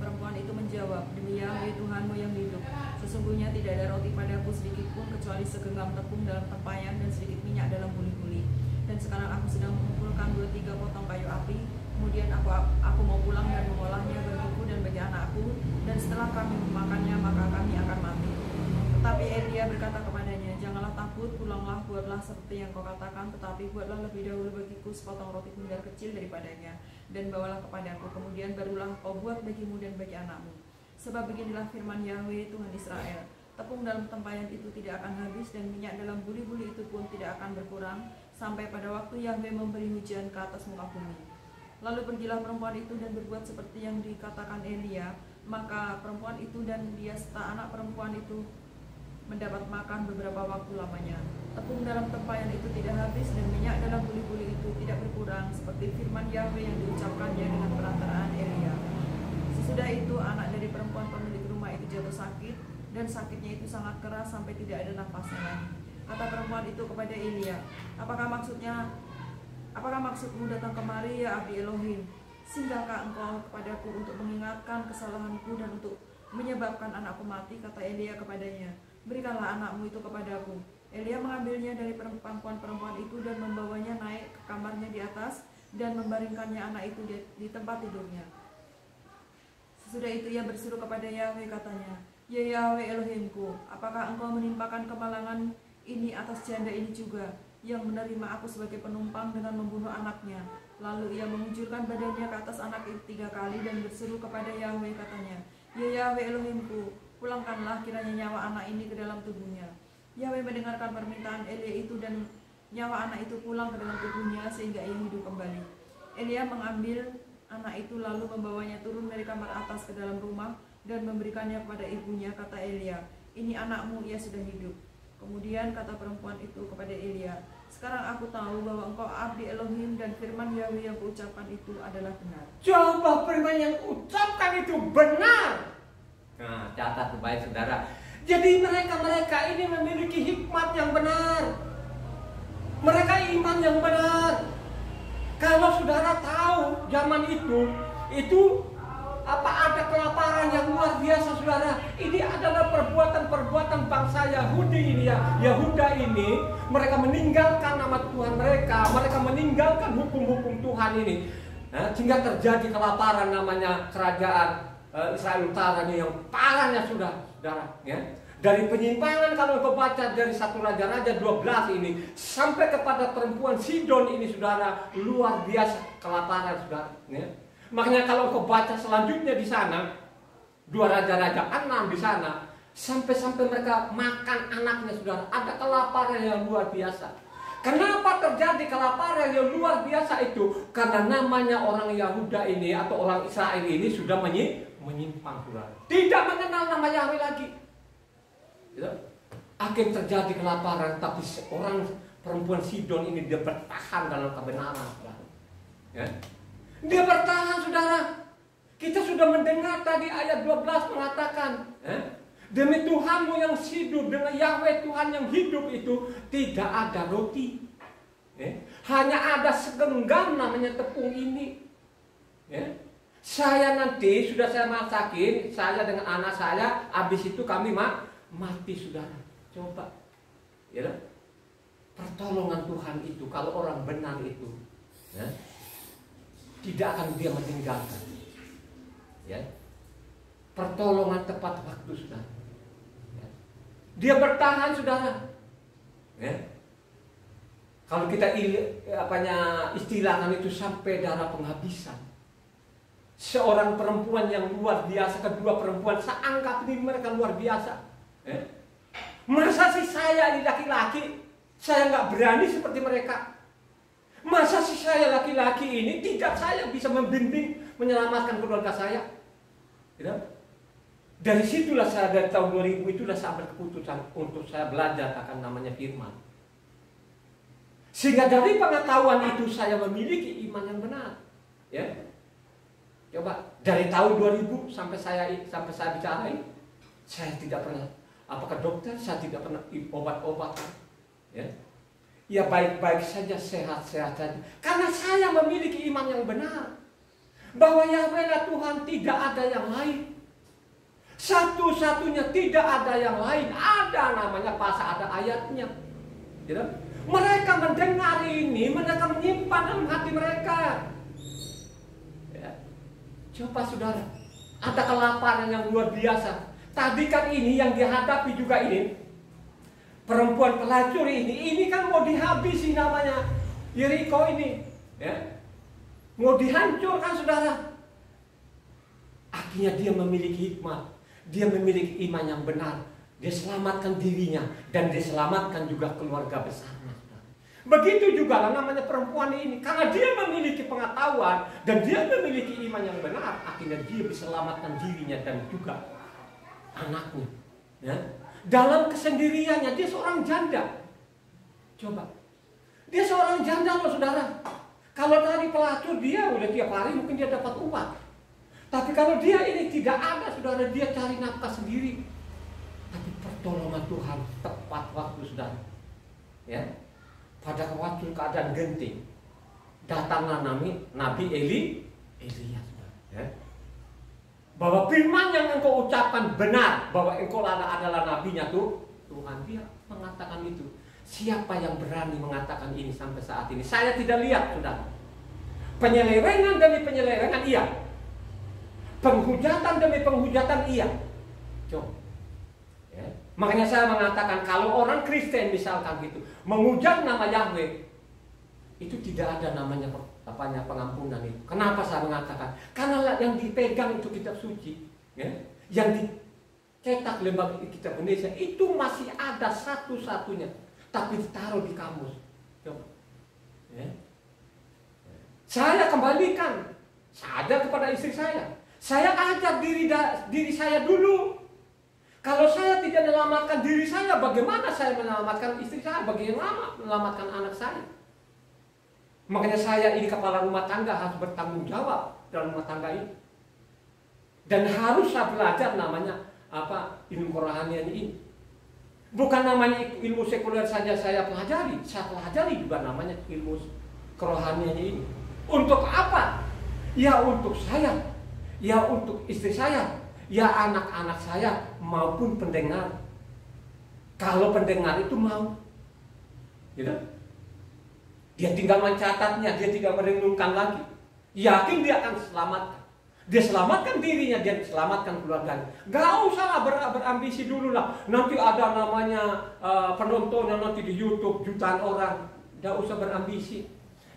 Perempuan itu menjawab, demi Yahweh Tuhanmu yang hidup, sesungguhnya tidak ada roti padaku sedikit pun kecuali segenggam tepung dalam tempayan dan sedikit minyak dalam buli-buli. Dan sekarang aku sedang mengumpulkan 2-3 potong kayu api. Kemudian aku mau pulang dan mengolahnya bagiku dan bagi anakku. Dan setelah kami memakannya, maka kami akan mati. Tetapi Elia berkata kepadanya, janganlah takut, pulanglah, buatlah seperti yang kau katakan. Tetapi buatlah lebih dahulu bagiku sepotong roti bundar kecil daripadanya, dan bawalah kepadaku. Kemudian barulah kau buat bagimu dan bagi anakmu. Sebab beginilah firman Yahweh Tuhan Israel, tepung dalam tempayan itu tidak akan habis, dan minyak dalam buli-buli itu pun tidak akan berkurang, sampai pada waktu Yahweh memberi hujan ke atas muka bumi. Lalu pergilah perempuan itu dan berbuat seperti yang dikatakan Elia. Maka perempuan itu dan dia serta anak perempuan itu mendapat makan beberapa waktu lamanya. tepung dalam tempayan itu tidak habis dan minyak dalam buli-buli itu tidak berkurang, seperti firman Yahweh yang diucapkannya dengan perantaraan Elia. Sesudah itu anak dari perempuan pemilik rumah itu jatuh sakit, dan sakitnya itu sangat keras sampai tidak ada nafasnya lagi. Kata perempuan itu kepada Elia, apakah maksudmu datang kemari, ya abdi Elohim? Singgahkah engkau kepadaku untuk mengingatkan kesalahanku dan untuk menyebabkan anakku mati? Kata Elia kepadanya, berikanlah anakmu itu kepadaku. Elia mengambilnya dari perempuan itu dan membawanya naik ke kamarnya di atas dan membaringkannya anak itu di tempat tidurnya. Sesudah itu ia berseru kepada Yahweh, katanya, ya Yahweh Elohimku, apakah engkau menimpakan kemalangan ini atas janda ini juga, yang menerima aku sebagai penumpang dengan membunuh anaknya? Lalu ia mengunjurkan badannya ke atas anak itu 3 kali dan berseru kepada Yahweh, katanya, ya Yahweh Elohimku, pulangkanlah kiranya nyawa anak ini ke dalam tubuhnya. Yahweh mendengarkan permintaan Elia itu dan nyawa anak itu pulang ke dalam tubuhnya sehingga ia hidup kembali. Elia mengambil anak itu lalu membawanya turun dari kamar atas ke dalam rumah dan memberikannya kepada ibunya. Kata Elia, ini anakmu, ia sudah hidup. Kemudian kata perempuan itu kepada Elia, sekarang aku tahu bahwa engkau abdi Elohim dan firman Yahweh yang kuucapkan itu adalah benar. Coba firman yang ucapkan itu benar. Nah, catat baik saudara. Jadi mereka ini memiliki hikmat yang benar. Mereka iman yang benar. Kalau saudara tahu zaman itu ada kelaparan yang luar biasa, saudara. Ini adalah perbuatan bangsa Yahudi ini ya. Yahuda ini, mereka meninggalkan nama Tuhan mereka meninggalkan hukum-hukum Tuhan ini. Nah, sehingga terjadi kelaparan, namanya kerajaan Israel Utara ini yang parahnya saudara, ya. Dari penyimpangan, kalau kau baca dari 1 Raja-Raja 12 ini sampai kepada perempuan Sidon ini, saudara, luar biasa kelaparan, saudara, ya. Makanya kalau kau baca selanjutnya di sana 2 Raja-Raja 6 di sana, sampai mereka makan anaknya, saudara, ada kelaparan yang luar biasa. Kenapa terjadi kelaparan yang luar biasa itu? Karena namanya orang Yahuda ini atau orang Israel ini sudah menyimpang, saudara. Tidak mengenal nama Yahweh lagi. Ya. Akhirnya terjadi kelaparan, tapi seorang perempuan Sidon ini dia bertahan dalam kebenaran, saudara. Ya. Dia bertahan, saudara. Kita sudah mendengar tadi ayat 12 mengatakan, demi Tuhanmu yang hidup, dengan Yahweh Tuhan yang hidup itu tidak ada roti. Hanya ada segenggam namanya tepung ini. Saya nanti sudah saya masakin, saya dengan anak saya, habis itu kami mati, saudara. Coba, ya, pertolongan Tuhan itu kalau orang benar itu, ya, tidak akan dia meninggalkan. Ya, pertolongan tepat waktu, saudara. Ya. Dia bertahan, saudara. Ya. Kalau kita istilahkan itu sampai darah penghabisan. Seorang perempuan yang luar biasa, kedua perempuan seanggap ini mereka luar biasa. Masa sih saya ini laki-laki, saya nggak berani seperti mereka? Masa sih saya laki-laki ini tidak saya bisa membimbing, menyelamatkan keluarga saya? Gitu? Dari situlah saya, dari tahun 2000 itulah saya berkeputusan untuk saya belajar akan namanya firman. Sehingga dari pengetahuan itu saya memiliki iman yang benar. Ya, coba dari tahun 2000 sampai saya bicara ini, saya tidak pernah, apakah dokter, saya tidak pernah obat-obatan. Ya baik-baik saja, sehat-sehat saja. Karena saya memiliki iman yang benar, bahwa Yahweh Tuhan, tidak ada yang lain. Satu-satunya, tidak ada yang lain. Ada namanya pasal, ada ayatnya. Gitu? Mereka mendengar ini, mereka menyimpan dalam hati mereka. Ya. Coba saudara, ada kelaparan yang luar biasa. Tadi kan ini yang dihadapi juga ini, perempuan pelacur ini kan mau dihabisi namanya Yeriko ini, ya. Mau dihancurkan, saudara. Akhirnya dia memiliki hikmat, dia memiliki iman yang benar, dia selamatkan dirinya dan dia selamatkan juga keluarga besarnya. Begitu juga namanya perempuan ini, karena dia memiliki pengetahuan dan dia memiliki iman yang benar, akhirnya dia bisa selamatkan dirinya dan juga anaknya. Ya. Dalam kesendiriannya, dia seorang janda. Coba. Dia seorang janda loh saudara. Kalau tadi pelacur dia udah tiap hari mungkin dia dapat uang. Tapi kalau dia ini tidak ada saudara, dia cari nafkah sendiri. Tapi pertolongan Tuhan tepat waktu saudara. Ya. Pada waktu keadaan genting, datanglah Nabi Elias. Ya. Bahwa firman yang engkau ucapkan benar, bahwa engkau adalah nabinya Tuhan. Dia mengatakan itu. Siapa yang berani mengatakan ini sampai saat ini? Saya tidak lihat, saudara. Penyelewengan demi penyelewengan iya. Penghujatan demi penghujatan iya. Coba. Ya. Makanya saya mengatakan kalau orang Kristen misalkan gitu menghujat nama Yahweh, itu tidak ada namanya pengampunan itu. Kenapa saya mengatakan? Karena yang dipegang itu kitab suci, ya, yang dicetak lembaga kitab Indonesia itu masih ada satu-satunya, tapi ditaruh di kamus. Coba. Ya. Saya kembalikan sadar kepada istri saya. Saya ajak diri saya dulu. Kalau saya tidak menyelamatkan diri saya, bagaimana saya menyelamatkan istri saya? Bagaimana menyelamatkan anak saya? Makanya saya ini kepala rumah tangga harus bertanggung jawab dalam rumah tangga ini. Dan harus saya belajar namanya ilmu kerohanian ini. Bukan namanya ilmu sekuler saja saya pelajari juga namanya ilmu kerohanian ini. Untuk apa? Ya untuk saya, ya untuk istri saya, ya anak-anak saya maupun pendengar. Kalau pendengar itu mau, gitu? Dia tinggal mencatatnya, dia tidak merenungkan lagi. Yakin dia akan selamatkan. Dia selamatkan dirinya, dia selamatkan keluarganya. Gak usah berambisi dulu lah. Nanti ada namanya penontonnya nanti di YouTube jutaan orang. Gak usah berambisi.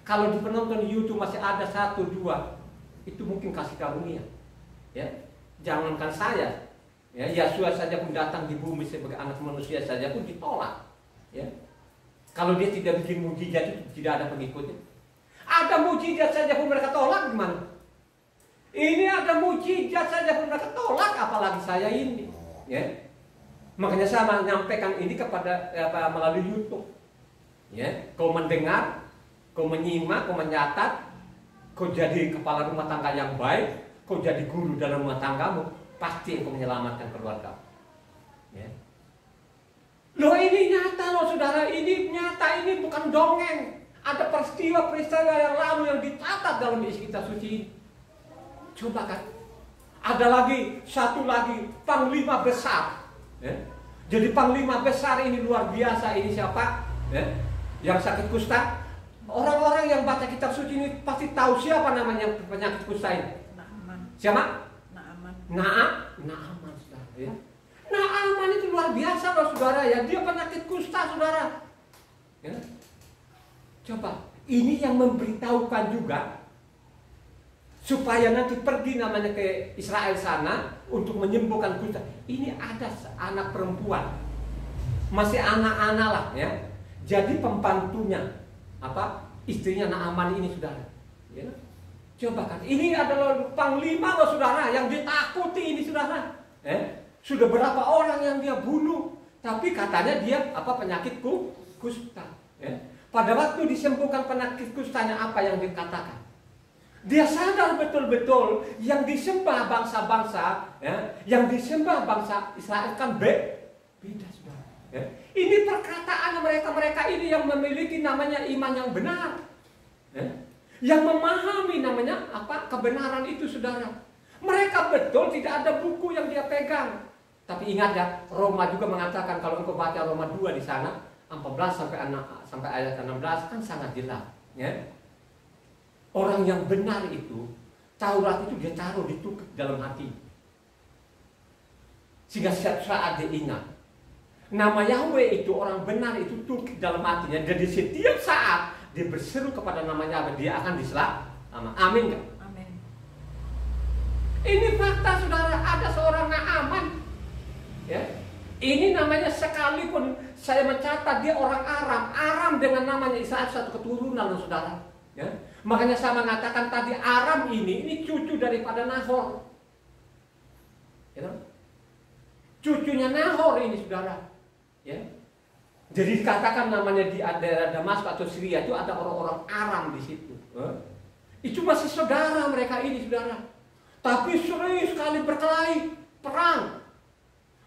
Kalau di penonton di YouTube masih ada 1, 2, itu mungkin kasih karunia. Ya, jangankan saya. Ya, Yesus saja pun datang di bumi sebagai anak manusia saja pun ditolak. Ya. Kalau dia tidak bikin mujizat itu tidak ada pengikutnya. Ada mujizat saja pun mereka tolak gimana? Ini ada mujizat saja pun mereka tolak, apalagi saya ini. Ya. Makanya saya menyampaikan ini kepada melalui YouTube. Ya, kau mendengar, kau menyimak, kau mencatat, kau jadi kepala rumah tangga yang baik, kau jadi guru dalam rumah tanggamu, pasti engkau menyelamatkan keluarga. Ya. Loh ini nyata loh saudara, ini nyata, ini bukan dongeng. Ada peristiwa-peristiwa yang lalu yang dicatat dalam isi kitab suci. Coba kan, ada lagi, satu lagi, panglima besar. Ya. Jadi panglima besar ini luar biasa, ini siapa? Ya. Yang sakit kusta. Orang-orang yang baca kitab suci ini pasti tahu siapa namanya penyakit kusta ini. Naaman. Siapa? Naaman. Naaman saudara. Ya. Naaman itu luar biasa loh saudara ya. Dia penyakit kusta saudara. Ya. Coba, ini yang memberitahukan juga supaya nanti pergi namanya ke Israel sana untuk menyembuhkan kusta. Ini ada anak perempuan, masih anak-anak lah ya. Jadi pembantunya istrinya Naaman ini saudara. Ya. Coba kan, ini adalah panglima loh saudara yang ditakuti ini saudara. Sudah berapa orang yang dia bunuh, tapi katanya dia penyakit kusta. Ya. Pada waktu disembuhkan penyakit kustanya apa yang dikatakan? Dia sadar betul-betul yang disembah bangsa-bangsa, ya, yang disembah bangsa Israel kan beda saudara. Ya. Ini perkataan mereka ini yang memiliki namanya iman yang benar, ya. Yang memahami namanya kebenaran itu saudara. Mereka betul tidak ada buku yang dia pegang. Tapi ingat ya, Roma juga mengatakan kalau engkau baca Roma 2 di sana 14 sampai ayat 16 kan sangat jelas, ya. Orang yang benar itu Taurat itu dia taruh ditukik dalam hati. Sehingga setiap saat dia ingat nama Yahweh itu, orang benar itu tukik dalam hatinya. Jadi setiap saat dia berseru kepada nama Yahweh, dia akan diselamatkan. Amin kan? Amin. Ini fakta saudara, ada seorang Naaman. Ya. Ini namanya sekalipun saya mencatat dia orang Aram dengan namanya Israel satu keturunan loh saudara. Ya. Makanya saya mengatakan tadi Aram ini cucu daripada Nahor. Ya. Cucunya Nahor ini saudara. Ya. Jadi dikatakan namanya di daerah Damaskus atau Syria itu ada orang-orang Aram di situ. Itu masih saudara mereka ini, saudara. Tapi sering sekali berkelahi, perang.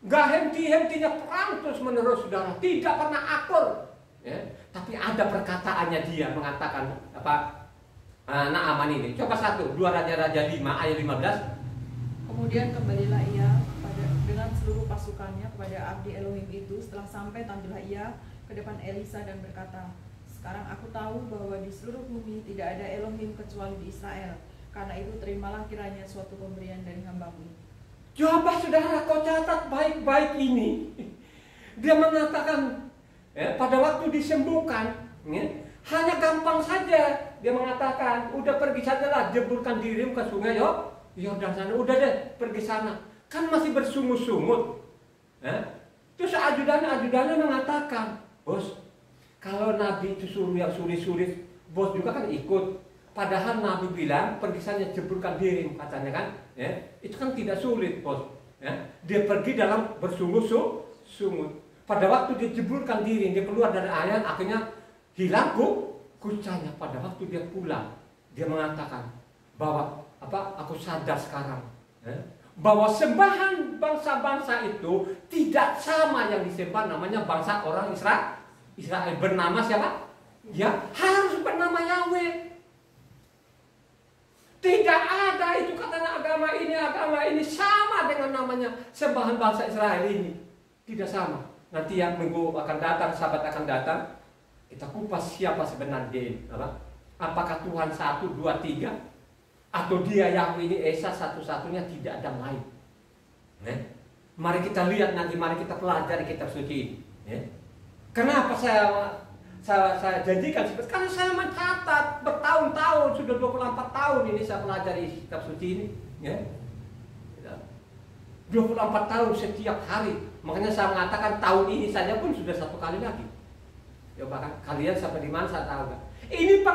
Gak henti-hentinya perang terus menerus, saudara. Tidak pernah akur. Ya. Tapi ada perkataannya dia mengatakan apa? Naaman ini. Coba 2 Raja-Raja 5 ayat 15. Kemudian kembalilah ia dengan seluruh pasukannya kepada abdi Elohim itu. Setelah sampai, tampillah ia ke depan Elisa dan berkata, sekarang aku tahu bahwa di seluruh bumi tidak ada Elohim kecuali di Israel. Karena itu terimalah kiranya suatu pemberian dari hamba-Mu. Coba saudara, kau catat baik-baik ini. Dia mengatakan pada waktu disembuhkan, hanya gampang saja. Dia mengatakan, udah pergi sajalah, jeburkan dirimu ke sungai Yordan sana. Udah deh, pergi sana. Kan masih bersungut-sungut. Terus ajudannya mengatakan, bos, kalau Nabi itu suruh yang sulit-sulit, bos juga kan ikut. Padahal Nabi bilang, pergi saja jeburkan dirimu, katanya kan. Itu kan tidak sulit, bos. Dia pergi dalam bersungut-sungut. Pada waktu dia jeburkan diri, dia keluar dari air, akhirnya hilang kucanya. Pada waktu dia pulang, dia mengatakan bahwa aku sadar sekarang bahwa sembahan bangsa-bangsa itu tidak sama yang disembah namanya bangsa orang Israel bernama siapa? Ya, harus bernama Yahweh. Tidak ada itu katanya agama ini sama dengan namanya sembahan bangsa Israel ini. Tidak sama. Nanti yang minggu akan datang, sahabat akan datang, kita kupas siapa sebenarnya apakah Tuhan 1, 2, 3 atau dia Yahweh ini Esa satu-satunya, tidak ada lain. Mari kita lihat nanti, mari kita pelajari kitab suci ini. Kenapa saya janjikan? Karena saya mencatat bertahun-tahun, sudah 24 tahun ini saya pelajari kitab suci ini. 24 tahun setiap hari. Makanya saya mengatakan tahun ini saja pun sudah 1 kali lagi. Coba kan, kalian sampai di mana saya tahu kan? Ini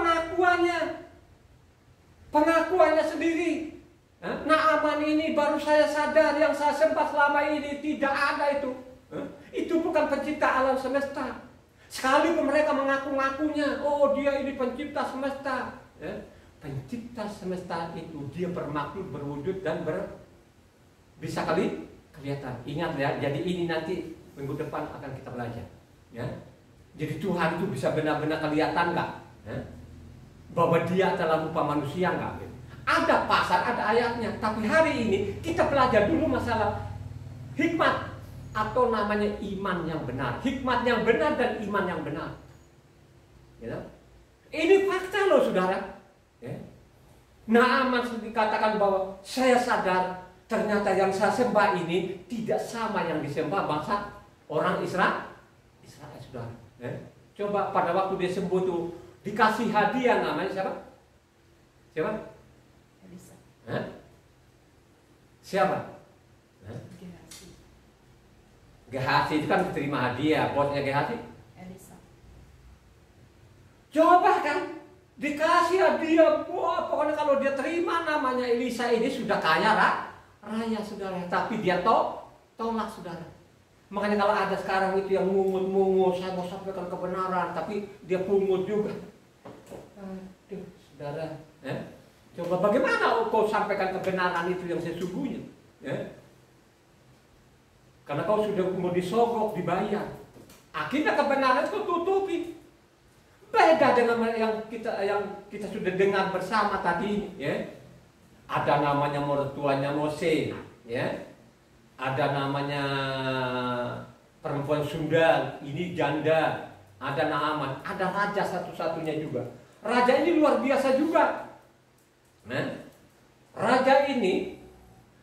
pengakuannya sendiri. Naaman ini baru saya sadar, yang saya sembah selama ini tidak ada itu. Itu bukan pencipta alam semesta. Sekalipun mereka mengaku-ngakunya, oh dia ini pencipta semesta. Pencipta semesta itu dia bermakhluk, berwujud dan bisa kelihatan. Ingat ya, jadi ini nanti minggu depan akan kita belajar. Jadi Tuhan itu bisa benar-benar kelihatan nggak? Bahwa dia adalah rupa manusia nggak? Ada pasal, ada ayatnya. Tapi hari ini kita belajar dulu masalah hikmat atau namanya iman yang benar. Hikmat yang benar dan iman yang benar. Ini fakta loh saudara. Naaman dikatakan bahwa saya sadar ternyata yang saya sembah ini tidak sama yang disembah bangsa orang Israel saudara. Coba pada waktu dia sembuh tuh dikasih hadiah, namanya siapa? Elisa. Siapa? Gehazi itu kan diterima hadiah, bosnya Gehazi. Elisa. Coba kan dikasih hadiah, wah pokoknya kalau dia terima namanya Elisa ini sudah kaya raya saudara. Tapi dia tolak saudara. Makanya kalau ada sekarang itu yang mungut-mungut, saya mau sampaikan kebenaran, tapi dia pungut juga. Aduh, saudara, coba bagaimana kau sampaikan kebenaran itu yang sesungguhnya? Karena kau sudah mau disogok, dibayar. Akhirnya kebenaran itu tutupi. Beda dengan yang kita sudah dengar bersama tadi, Ada namanya mertuanya Mose, Ada namanya perempuan Sundal, ini janda, ada Naaman, ada raja satu-satunya juga. Raja ini luar biasa juga. Raja ini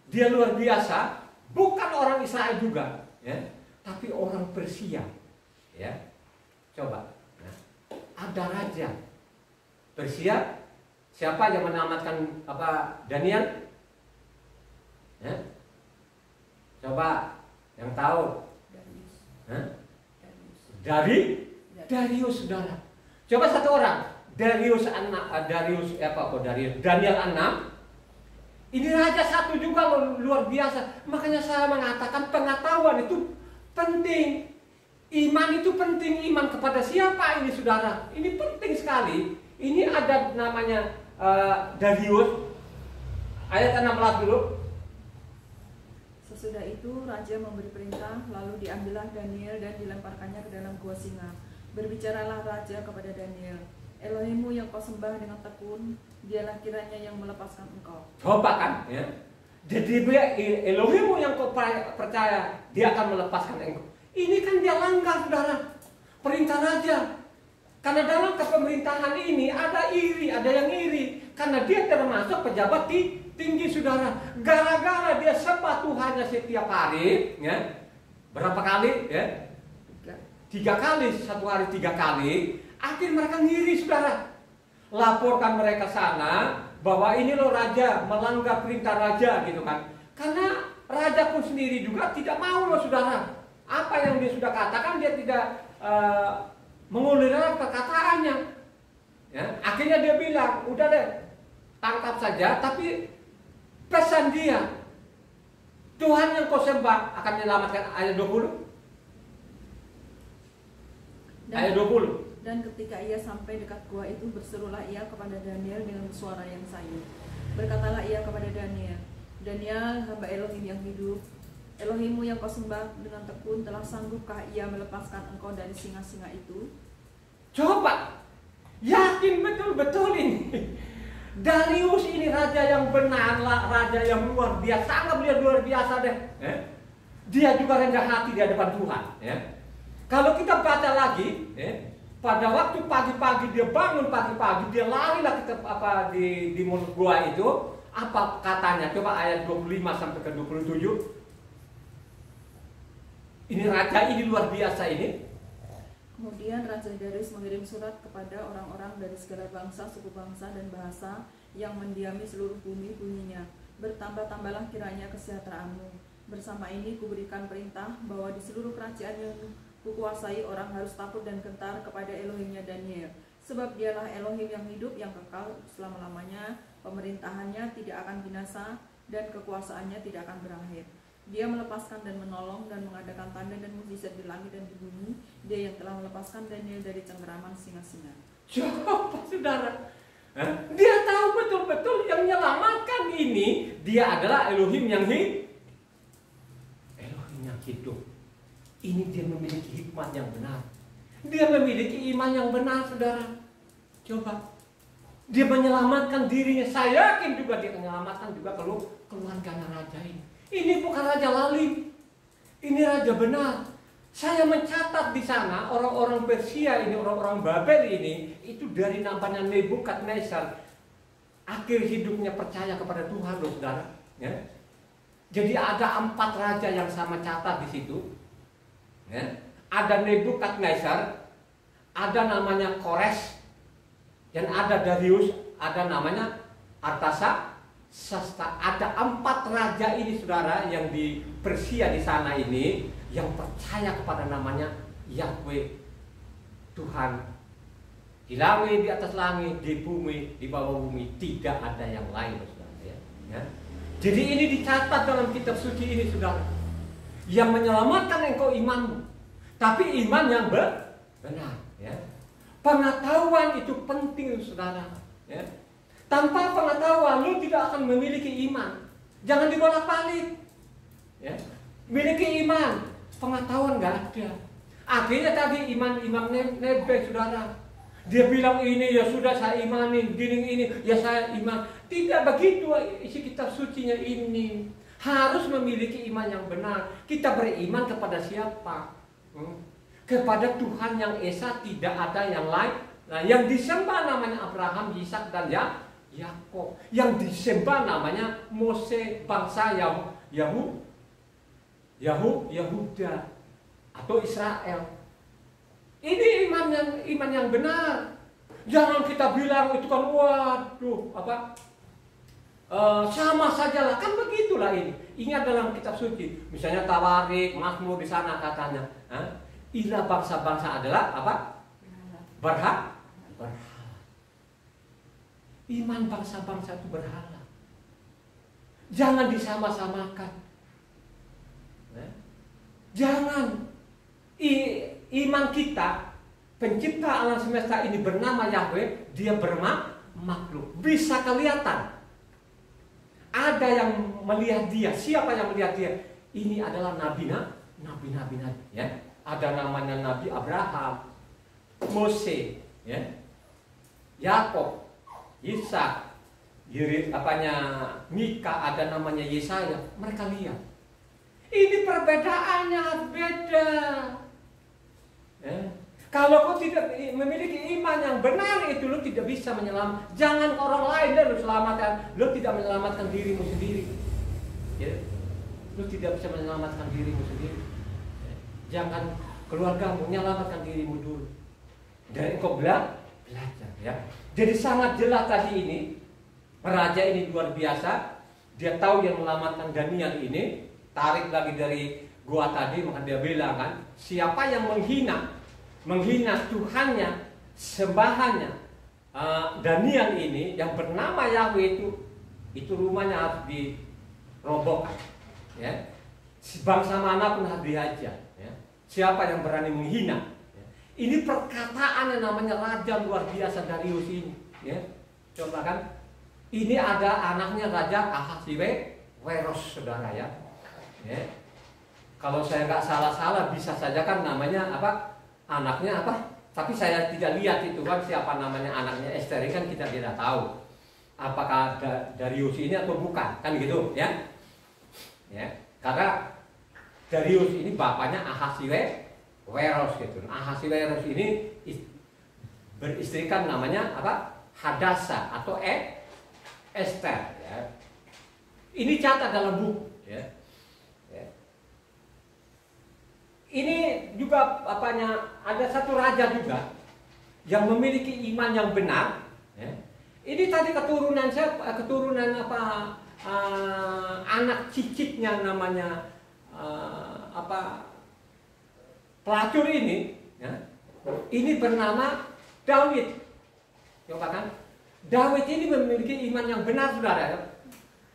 dia luar biasa, bukan orang Israel juga, tapi orang Persia. Coba, ada raja Persia. Siapa yang menamatkan Daniel? Coba yang tahu? Darius saudara. Coba satu orang. Daniel 6. Ini raja satu juga luar biasa. Makanya saya mengatakan pengetahuan itu penting. Iman itu penting. Iman kepada siapa ini saudara? Ini penting sekali. Ini ada namanya Darius. Ayat 16 dulu. Sesudah itu raja memberi perintah, lalu diambillah Daniel dan dilemparkannya ke dalam gua singa. Berbicaralah raja kepada Daniel, Elohimmu yang kau sembah dengan tekun, dialah kiranya yang melepaskan engkau. Coba kan, ya. Jadi Elohimmu yang kau percaya, dia akan melepaskan engkau. Ini kan dia langgar, saudara. Perintah raja. Karena dalam kepemerintahan ini ada iri, ada yang iri. Karena dia termasuk pejabat tinggi, saudara. Gara-gara dia sembah Tuhannya setiap hari, ya. Berapa kali, ya? 3 kali, satu hari 3 kali. Akhirnya mereka ngiri, saudara. Laporkan mereka sana bahwa ini loh raja melanggar perintah raja, gitu kan. Karena raja pun sendiri juga tidak mau loh, saudara. Apa yang dia sudah katakan dia tidak mengulirkan perkataannya. Ya, akhirnya dia bilang, udah deh, tangkap saja. Tapi pesan dia, Tuhan yang kau sembah akan menyelamatkan. Ayat 20. Ayat 20. Dan ketika ia sampai dekat gua itu, berserulah ia kepada Daniel dengan suara yang sayu. Berkatalah ia kepada Daniel, Daniel, hamba Elohim yang hidup, Elohimmu yang kau sembah dengan tekun, telah sanggupkah ia melepaskan engkau dari singa-singa itu? Coba, yakin betul-betul ini. Darius ini raja yang benar, raja yang luar biasa, sangat luar biasa deh. Dia juga rendah hati di hadapan Tuhan. Kalau kita baca lagi, pada waktu pagi-pagi dia bangun pagi-pagi, dia larilah di mulut gua itu. Apa katanya? Coba ayat 25 sampai ke 27. Ini raja ini luar biasa ini. Kemudian Raja Darius mengirim surat kepada orang-orang dari segala bangsa, suku bangsa, dan bahasa yang mendiami seluruh bumi, bunyinya, bertambah-tambahlah kiranya kesejahteraanmu. Bersama ini kuberikan perintah bahwa di seluruh kerajaan yang kukuasai orang harus takut dan gentar kepada Elohimnya Daniel. Sebab dialah Elohim yang hidup, yang kekal selama-lamanya, pemerintahannya tidak akan binasa, dan kekuasaannya tidak akan berakhir. Dia melepaskan dan menolong dan mengadakan tanda dan mukjizat di langit dan di bumi. Dia yang telah melepaskan Daniel dari cengkeraman singa-singa. Coba saudara, dia tahu betul-betul yang menyelamatkan ini. Dia adalah Elohim yang hidup. Elohim yang hidup. Ini dia memiliki hikmat yang benar. Dia memiliki iman yang benar, saudara. Coba, dia menyelamatkan dirinya. Saya yakin juga dia menyelamatkan juga kalau keluarganya raja ini. Ini bukan raja lalim, ini raja benar. Saya mencatat di sana orang-orang Persia ini, orang-orang Babel ini, itu dari namanya Nebukadnezar, akhir hidupnya percaya kepada Tuhan, loh, saudara. Ya. Jadi ada 4 raja yang sama catat di situ. Ya. Ada Nebukadnezar, ada namanya Kores, dan ada Darius, ada namanya Artasasta. Ada 4 raja ini, saudara, yang di Persia di sana ini, yang percaya kepada namanya Yahweh Tuhan. Di langit, di atas langit, di bumi, di bawah bumi, tidak ada yang lain, saudara. Ya. Jadi ini dicatat dalam kitab suci ini, saudara. Yang menyelamatkan engkau imanmu, tapi iman yang benar. Ya. Pengetahuan itu penting, saudara. Ya. Tanpa pengetahuan, lu tidak akan memiliki iman. Jangan dibolak-balik. Ya. Miliki iman, pengetahuan gak ada. Akhirnya tadi imam Nebe, saudara. Dia bilang ini, ya sudah saya imani, ini, ya saya iman. Tidak begitu isi kitab sucinya ini. Harus memiliki iman yang benar. Kita beriman kepada siapa? Kepada Tuhan yang Esa, tidak ada yang lain. Nah, yang disembah namanya Abraham, Ishak, dan Yakob. Yang disembah namanya Mose, bangsa Yahuda atau Israel. Ini iman yang benar. Jangan kita bilang itu kan waduh sama sajalah, kan begitulah ini. Ingat dalam kitab suci, misalnya Tawarik, Mazmur di sana katanya, ilah bangsa-bangsa adalah apa? Berhala. Iman bangsa-bangsa itu berhala. Jangan disama-samakan. Jangan. iman kita, pencipta alam semesta ini bernama Yahweh, dia bermakhluk, bisa kelihatan. Ada yang melihat dia. Siapa yang melihat dia? Ini adalah nabi-nabi, ya. Ada namanya Nabi Abraham, Mose, ya, Yakob, Ishak, Mika, ada namanya Yesaya. Mereka lihat. Ini perbedaannya beda. Ya. Kalau kau tidak memiliki iman yang benar, itu lu tidak bisa menyelamatkan. Jangan orang lain dan lu selamatkan. Lu tidak menyelamatkan dirimu sendiri. Ya. Lu tidak bisa menyelamatkan dirimu sendiri. Ya. Jangan keluargamu, menyelamatkan dirimu dulu. Dan kau belajar. Ya. Jadi sangat jelas tadi ini. Raja ini luar biasa. Dia tahu yang menyelamatkan Daniel ini. Tarik lagi dari gua tadi, maka dia bilang kan, siapa yang menghina Tuhannya, sembahannya, Daniel ini yang bernama Yahweh itu rumahnya harus dirobohkan. Ya. Bangsa manapun harus dihajar. Ya. Siapa yang berani menghina? Ya. Ini perkataan yang namanya raja luar biasa Darius ini. Ya. Coba kan, ini ada anaknya Raja Ahasweros, saudara ya. Ya. Kalau saya nggak salah bisa saja kan namanya apa, anaknya apa, tapi saya tidak lihat itu kan siapa namanya anaknya Esther, kan kita tidak tahu apakah Darius ini atau bukan, kan gitu ya. Ya, karena Darius ini bapaknya Ahasweros gitu. Ahasweros ini beristrikan namanya apa, Hadasa atau Esther. Ya. Ini catat dalam buku. Ya. Ini juga ada satu raja juga yang memiliki iman yang benar. Ya. Ini tadi keturunan anak cicitnya namanya pelacur ini. Ya. Ini bernama Daud. Coba kan, Daud ini memiliki iman yang benar, saudara.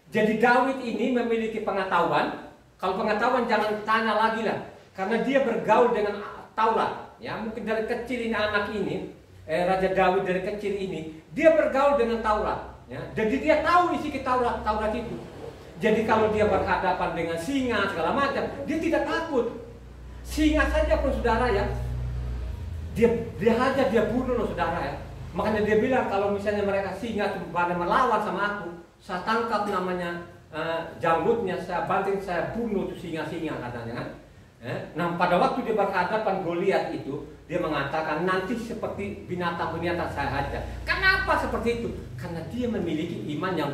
Jadi Daud ini memiliki pengetahuan. Kalau pengetahuan jangan tanya lagi lah. Karena dia bergaul dengan Taurat, ya mungkin dari kecil ini anak ini, Raja Daud dari kecil ini dia bergaul dengan Taurat, ya. Jadi dia tahu isi Taurat itu. Jadi kalau dia berhadapan dengan singa segala macam, dia tidak takut. Singa saja pun saudara ya, dia hajar, dia bunuh loh saudara ya. Makanya dia bilang kalau misalnya mereka singa pada melawan sama aku, saya tangkap namanya janggutnya, saya banting, saya bunuh tuh singa-singa katanya kan. Nah pada waktu dia berhadapan Goliat itu, dia mengatakan nanti seperti binatang-binatang saya hajar. Kenapa seperti itu? Karena dia memiliki iman yang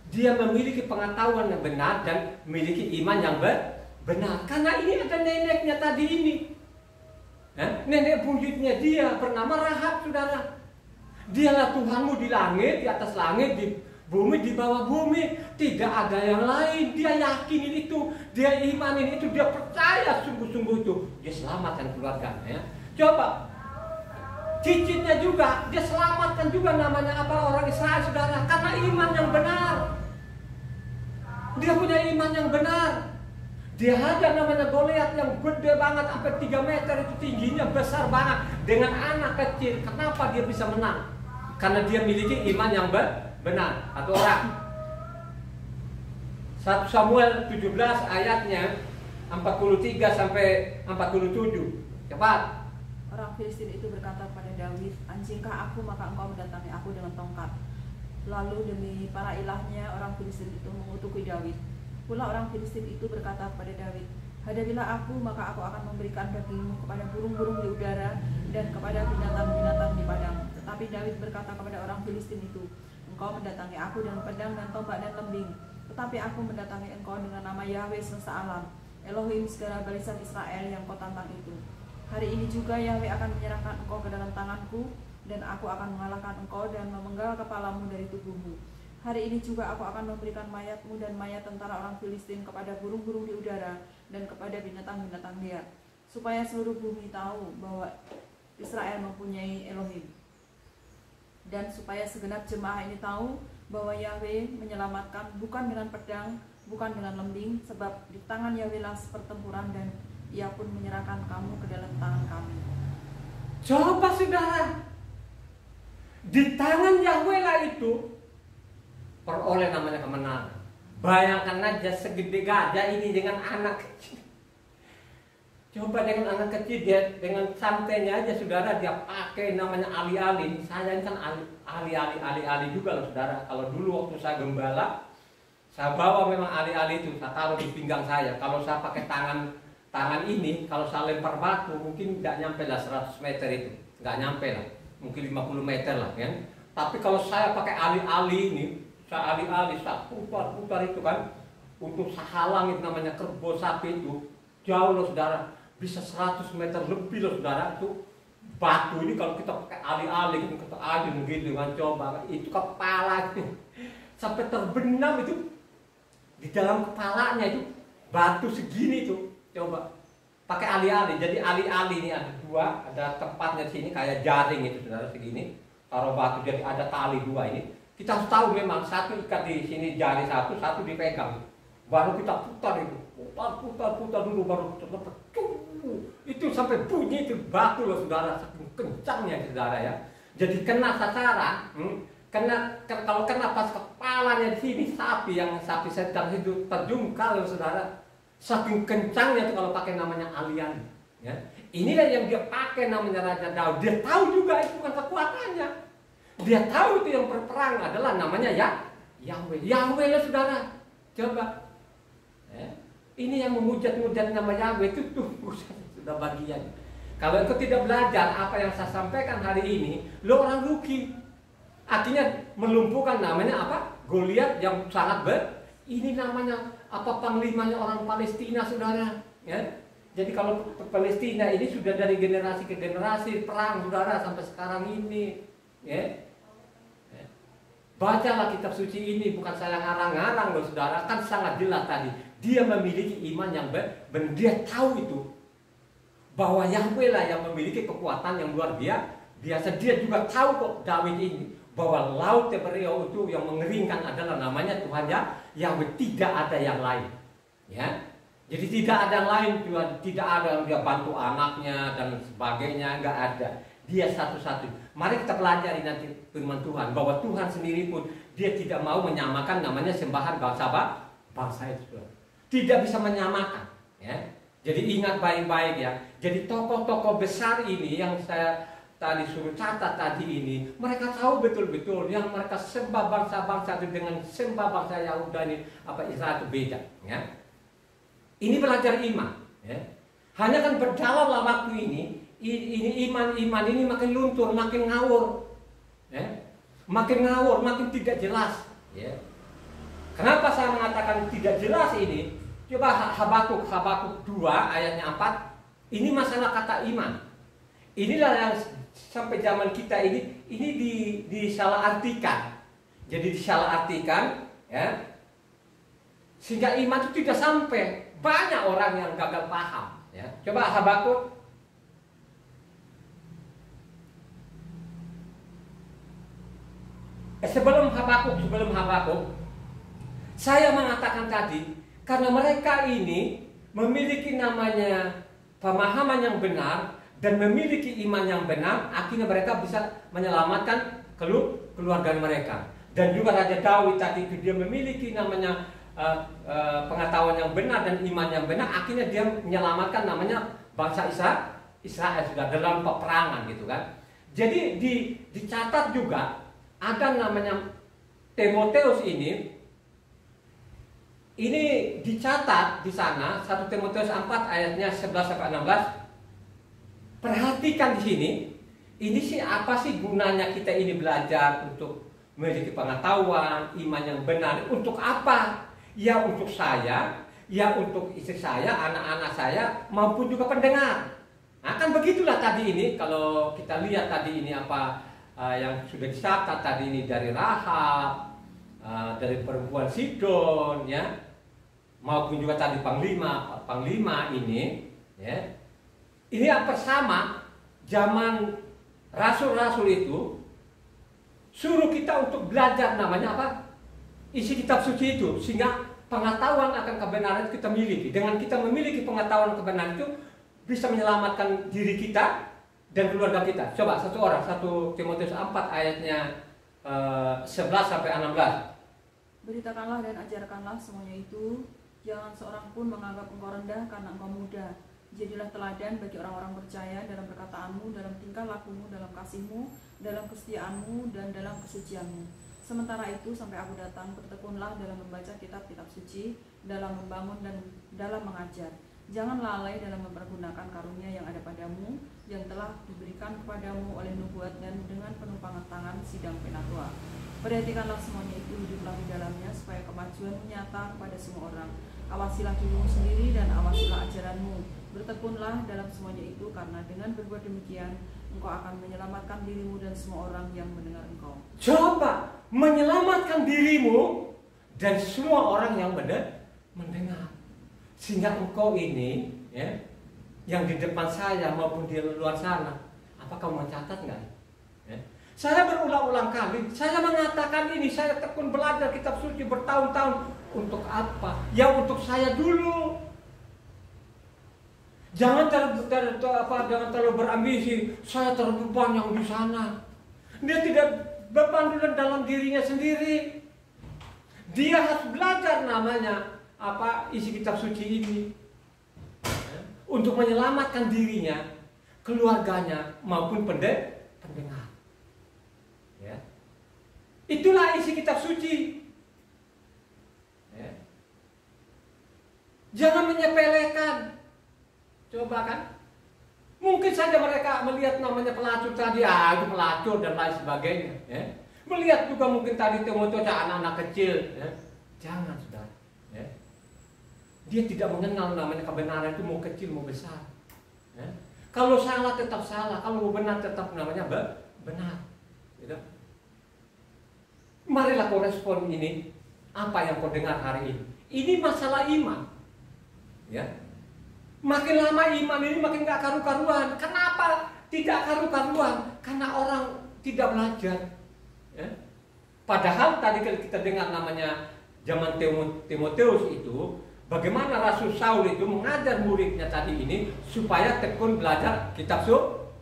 dia memiliki pengetahuan yang benar dan memiliki iman yang benar. Karena ini ada neneknya tadi ini, nenek buyutnya dia bernama Rahab, saudara. Dialah Tuhanmu di langit, di atas langit, di bumi, di bawah bumi, tidak ada yang lain. Dia yakinin itu, dia imanin itu, dia percaya sungguh-sungguh itu. Dia selamatkan keluarganya. Ya. Coba, cicitnya juga, dia selamatkan juga namanya apa, orang Israel, saudara, karena iman yang benar. Dia punya iman yang benar. Dia hajar namanya Goliat yang gede banget, sampai 3 meter itu tingginya, besar banget, dengan anak kecil. Kenapa dia bisa menang? Karena dia memiliki iman yang benar. Atau orang 1 Samuel 17 ayatnya 43 sampai 47. Cepat. Orang Filistin itu berkata kepada Daud, "Anjingkah aku, maka engkau mendatangi aku dengan tongkat." Lalu demi para ilahnya orang Filistin itu mengutuki Daud. Pula orang Filistin itu berkata kepada Daud, "Hadapilah aku, maka aku akan memberikan dagingmu kepada burung-burung di udara dan kepada binatang-binatang di padang." Tetapi Daud berkata kepada orang Filistin itu, "Engkau mendatangi aku dengan pedang dan tombak dan lembing, tetapi aku mendatangi engkau dengan nama Yahweh semesta alam, Elohim segala barisan Israel yang kau tantang itu. Hari ini juga Yahweh akan menyerahkan engkau ke dalam tanganku, dan aku akan mengalahkan engkau dan memenggal kepalamu dari tubuhmu. Hari ini juga aku akan memberikan mayatmu dan mayat tentara orang Filistin kepada burung-burung di udara dan kepada binatang-binatang liar, supaya seluruh bumi tahu bahwa Israel mempunyai Elohim. Dan supaya segenap jemaah ini tahu bahwa Yahweh menyelamatkan bukan dengan pedang, bukan dengan lembing, sebab di tangan Yahweh lah pertempuran dan ia pun menyerahkan kamu ke dalam tangan kami. Coba saudara, di tangan Yahweh lah itu peroleh namanya kemenangan. Bayangkan aja segede gajah ini dengan anak kecil. Coba dengan anak kecil, dia dengan santainya aja saudara, dia pakai namanya alih-alih. Saya ini kan alih-alih juga loh saudara. Kalau dulu waktu saya gembala, saya bawa memang alih-alih itu, saya taruh di pinggang saya. Kalau saya pakai tangan ini, kalau saya lempar batu mungkin nggak nyampe lah 100 meter itu, nggak nyampe lah, mungkin 50 meter lah kan. Tapi kalau saya pakai alih-alih ini, saya alih-alih, saya putar-putar itu kan, untuk saya halangin namanya kerbau sapi itu, jauh loh saudara. Bisa 100 meter lebih loh saudara, itu batu ini kalau kita pakai alih-alih kita ayun gitu kan, coba itu kepala itu sampai terbenam itu di dalam kepalanya itu batu segini tuh, coba pakai alih-alih. Jadi alih-alih ini ada dua, ada tempatnya di sini kayak jaring itu saudara segini, taruh batu jadi ada tali dua ini. Kita harus tahu memang satu ikat di sini jari satu dipegang, baru kita putar itu, putar dulu baru terlepas. Itu sampai bunyi itu batu loh saudara, saking kencangnya saudara ya. Jadi kena sasaran, kalau kena pas kepalanya di sini sapi sedang itu terjungkal loh saudara. Saking kencangnya itu kalau pakai namanya alian. Ya. Inilah yang dia pakai namanya Raja Daud. Dia tahu juga itu bukan kekuatannya. Dia tahu itu yang berperang adalah namanya Yahweh. Yahweh loh saudara. Coba. Ya. Ini yang menghujat-hujat nama Yahweh itu tuh sudah bagian. Kalau engkau tidak belajar apa yang saya sampaikan hari ini, lo orang rugi. Artinya melumpuhkan namanya apa? Goliat yang sangat ini namanya apa, panglimanya orang Palestina saudara. Ya. Jadi kalau Palestina ini sudah dari generasi ke generasi perang saudara sampai sekarang ini. Ya. Bacalah kitab suci ini, bukan saya ngarang-ngarang loh saudara, kan sangat jelas tadi. Dia memiliki iman yang benar, dia tahu itu bahwa Yahweh lah yang memiliki kekuatan yang luar biasa. Dia juga tahu kok Daud ini bahwa laut Tebereo itu yang mengeringkan adalah namanya Tuhan Yahweh, tidak ada yang lain. Ya, jadi tidak ada yang lain, tidak ada yang dia bantu anaknya dan sebagainya, nggak ada. Dia satu-satu. Mari kita pelajari nanti firman Tuhan bahwa Tuhan sendiri pun dia tidak mau menyamakan namanya sembahan bangsa itu. Tidak bisa menyamakan. Ya. Jadi ingat baik-baik ya. Jadi tokoh-tokoh besar ini yang saya tadi suruh catat tadi ini, mereka tahu betul-betul yang mereka sembah bangsa-bangsa itu dengan sembah bangsa Yahuda ini apa Israel itu beda. Ya. Ini belajar iman. Ya. Hanya kan berjalanlah waktu ini iman ini makin luntur, makin ngawur, ya? Makin ngawur, makin tidak jelas. Ya. Kenapa saya mengatakan tidak jelas ini? Coba Habakuk 2 ayatnya 4. Ini masalah kata iman. Inilah yang sampai zaman kita ini disalah artikan. Jadi disalah artikan, ya. Sehingga iman itu tidak sampai. Banyak orang yang gagal paham. Ya. Coba Habakuk. Sebelum Habakuk, saya mengatakan tadi, karena mereka ini memiliki namanya pemahaman yang benar dan memiliki iman yang benar, akhirnya mereka bisa menyelamatkan keluarga mereka. Dan juga Raja Daud tadi itu dia memiliki namanya pengetahuan yang benar dan iman yang benar, akhirnya dia menyelamatkan namanya bangsa Israel sudah dalam peperangan gitu kan. Jadi dicatat juga ada namanya Timoteus ini dicatat di sana 1 Timoteus 4 ayatnya 11 sampai 16. Perhatikan di sini, ini sih apa sih gunanya kita ini belajar untuk memiliki pengetahuan, iman yang benar, untuk apa? Ya untuk saya, ya untuk istri saya, anak-anak saya, maupun juga pendengar. Nah kan begitulah tadi ini, kalau kita lihat tadi ini apa yang sudah dicatat tadi ini dari Rahab, dari perempuan Sidon, ya, maupun juga tadi panglima ini, ya, ini apa sama zaman rasul-rasul itu suruh kita untuk belajar namanya apa isi kitab suci itu, sehingga pengetahuan akan kebenaran itu kita miliki. Dengan kita memiliki pengetahuan kebenaran itu bisa menyelamatkan diri kita dan keluarga kita. Coba satu orang, 1 Timotius 4 ayatnya 11 sampai 16. Beritakanlah dan ajarkanlah semuanya itu. Jangan seorang pun menganggap engkau rendah karena engkau muda. Jadilah teladan bagi orang-orang percaya dalam perkataanmu, dalam tingkah lakumu, dalam kasihmu, dalam kesetiaanmu, dan dalam kesucianmu. Sementara itu sampai aku datang, bertekunlah dalam membaca kitab-kitab suci, dalam membangun dan dalam mengajar. Jangan lalai dalam mempergunakan karunia yang ada padamu, yang telah diberikan kepadamu oleh nubuat dan dengan penumpangan tangan sidang penatua. Perhatikanlah semuanya itu, hiduplah di dalamnya, supaya kemajuanmu nyata kepada semua orang. Awasilah dirimu sendiri dan awasilah ajaranmu. Bertekunlah dalam semuanya itu, karena dengan berbuat demikian, engkau akan menyelamatkan dirimu dan semua orang yang mendengar engkau. Coba menyelamatkan dirimu dan semua orang yang mendengar. Sehingga engkau ini, ya, yang di depan saya maupun di luar sana, apakah mau catat nggak? Ya. Saya berulang-ulang kali, saya mengatakan ini, saya tekun belajar kitab suci bertahun-tahun. Untuk apa? Ya untuk saya dulu. Jangan terlalu berambisi, saya terlalu banyak di sana. Dia tidak beban dalam dirinya sendiri. Dia harus belajar namanya isi kitab suci ini untuk menyelamatkan dirinya, keluarganya maupun pendengar. Ya. Itulah isi kitab suci. Ya. Jangan menyepelekan. Coba kan, mungkin saja mereka melihat namanya pelacur tadi, itu pelacur dan lain sebagainya. Ya. Melihat juga mungkin tadi Timotius anak-anak kecil. Ya. Jangan sudah. Ya. Dia tidak mengenal namanya kebenaran itu mau kecil mau besar. Ya. Kalau salah tetap salah, kalau benar tetap namanya benar. Gitu. Marilah kau respon ini, apa yang kau dengar hari ini. Ini masalah iman. Ya. Makin lama iman ini makin gak karu-karuan. Kenapa tidak karu-karuan? Karena orang tidak belajar. Ya. Padahal tadi kalau kita dengar namanya zaman Timotius itu, bagaimana Rasul Saul itu mengajar muridnya tadi ini supaya tekun belajar kitab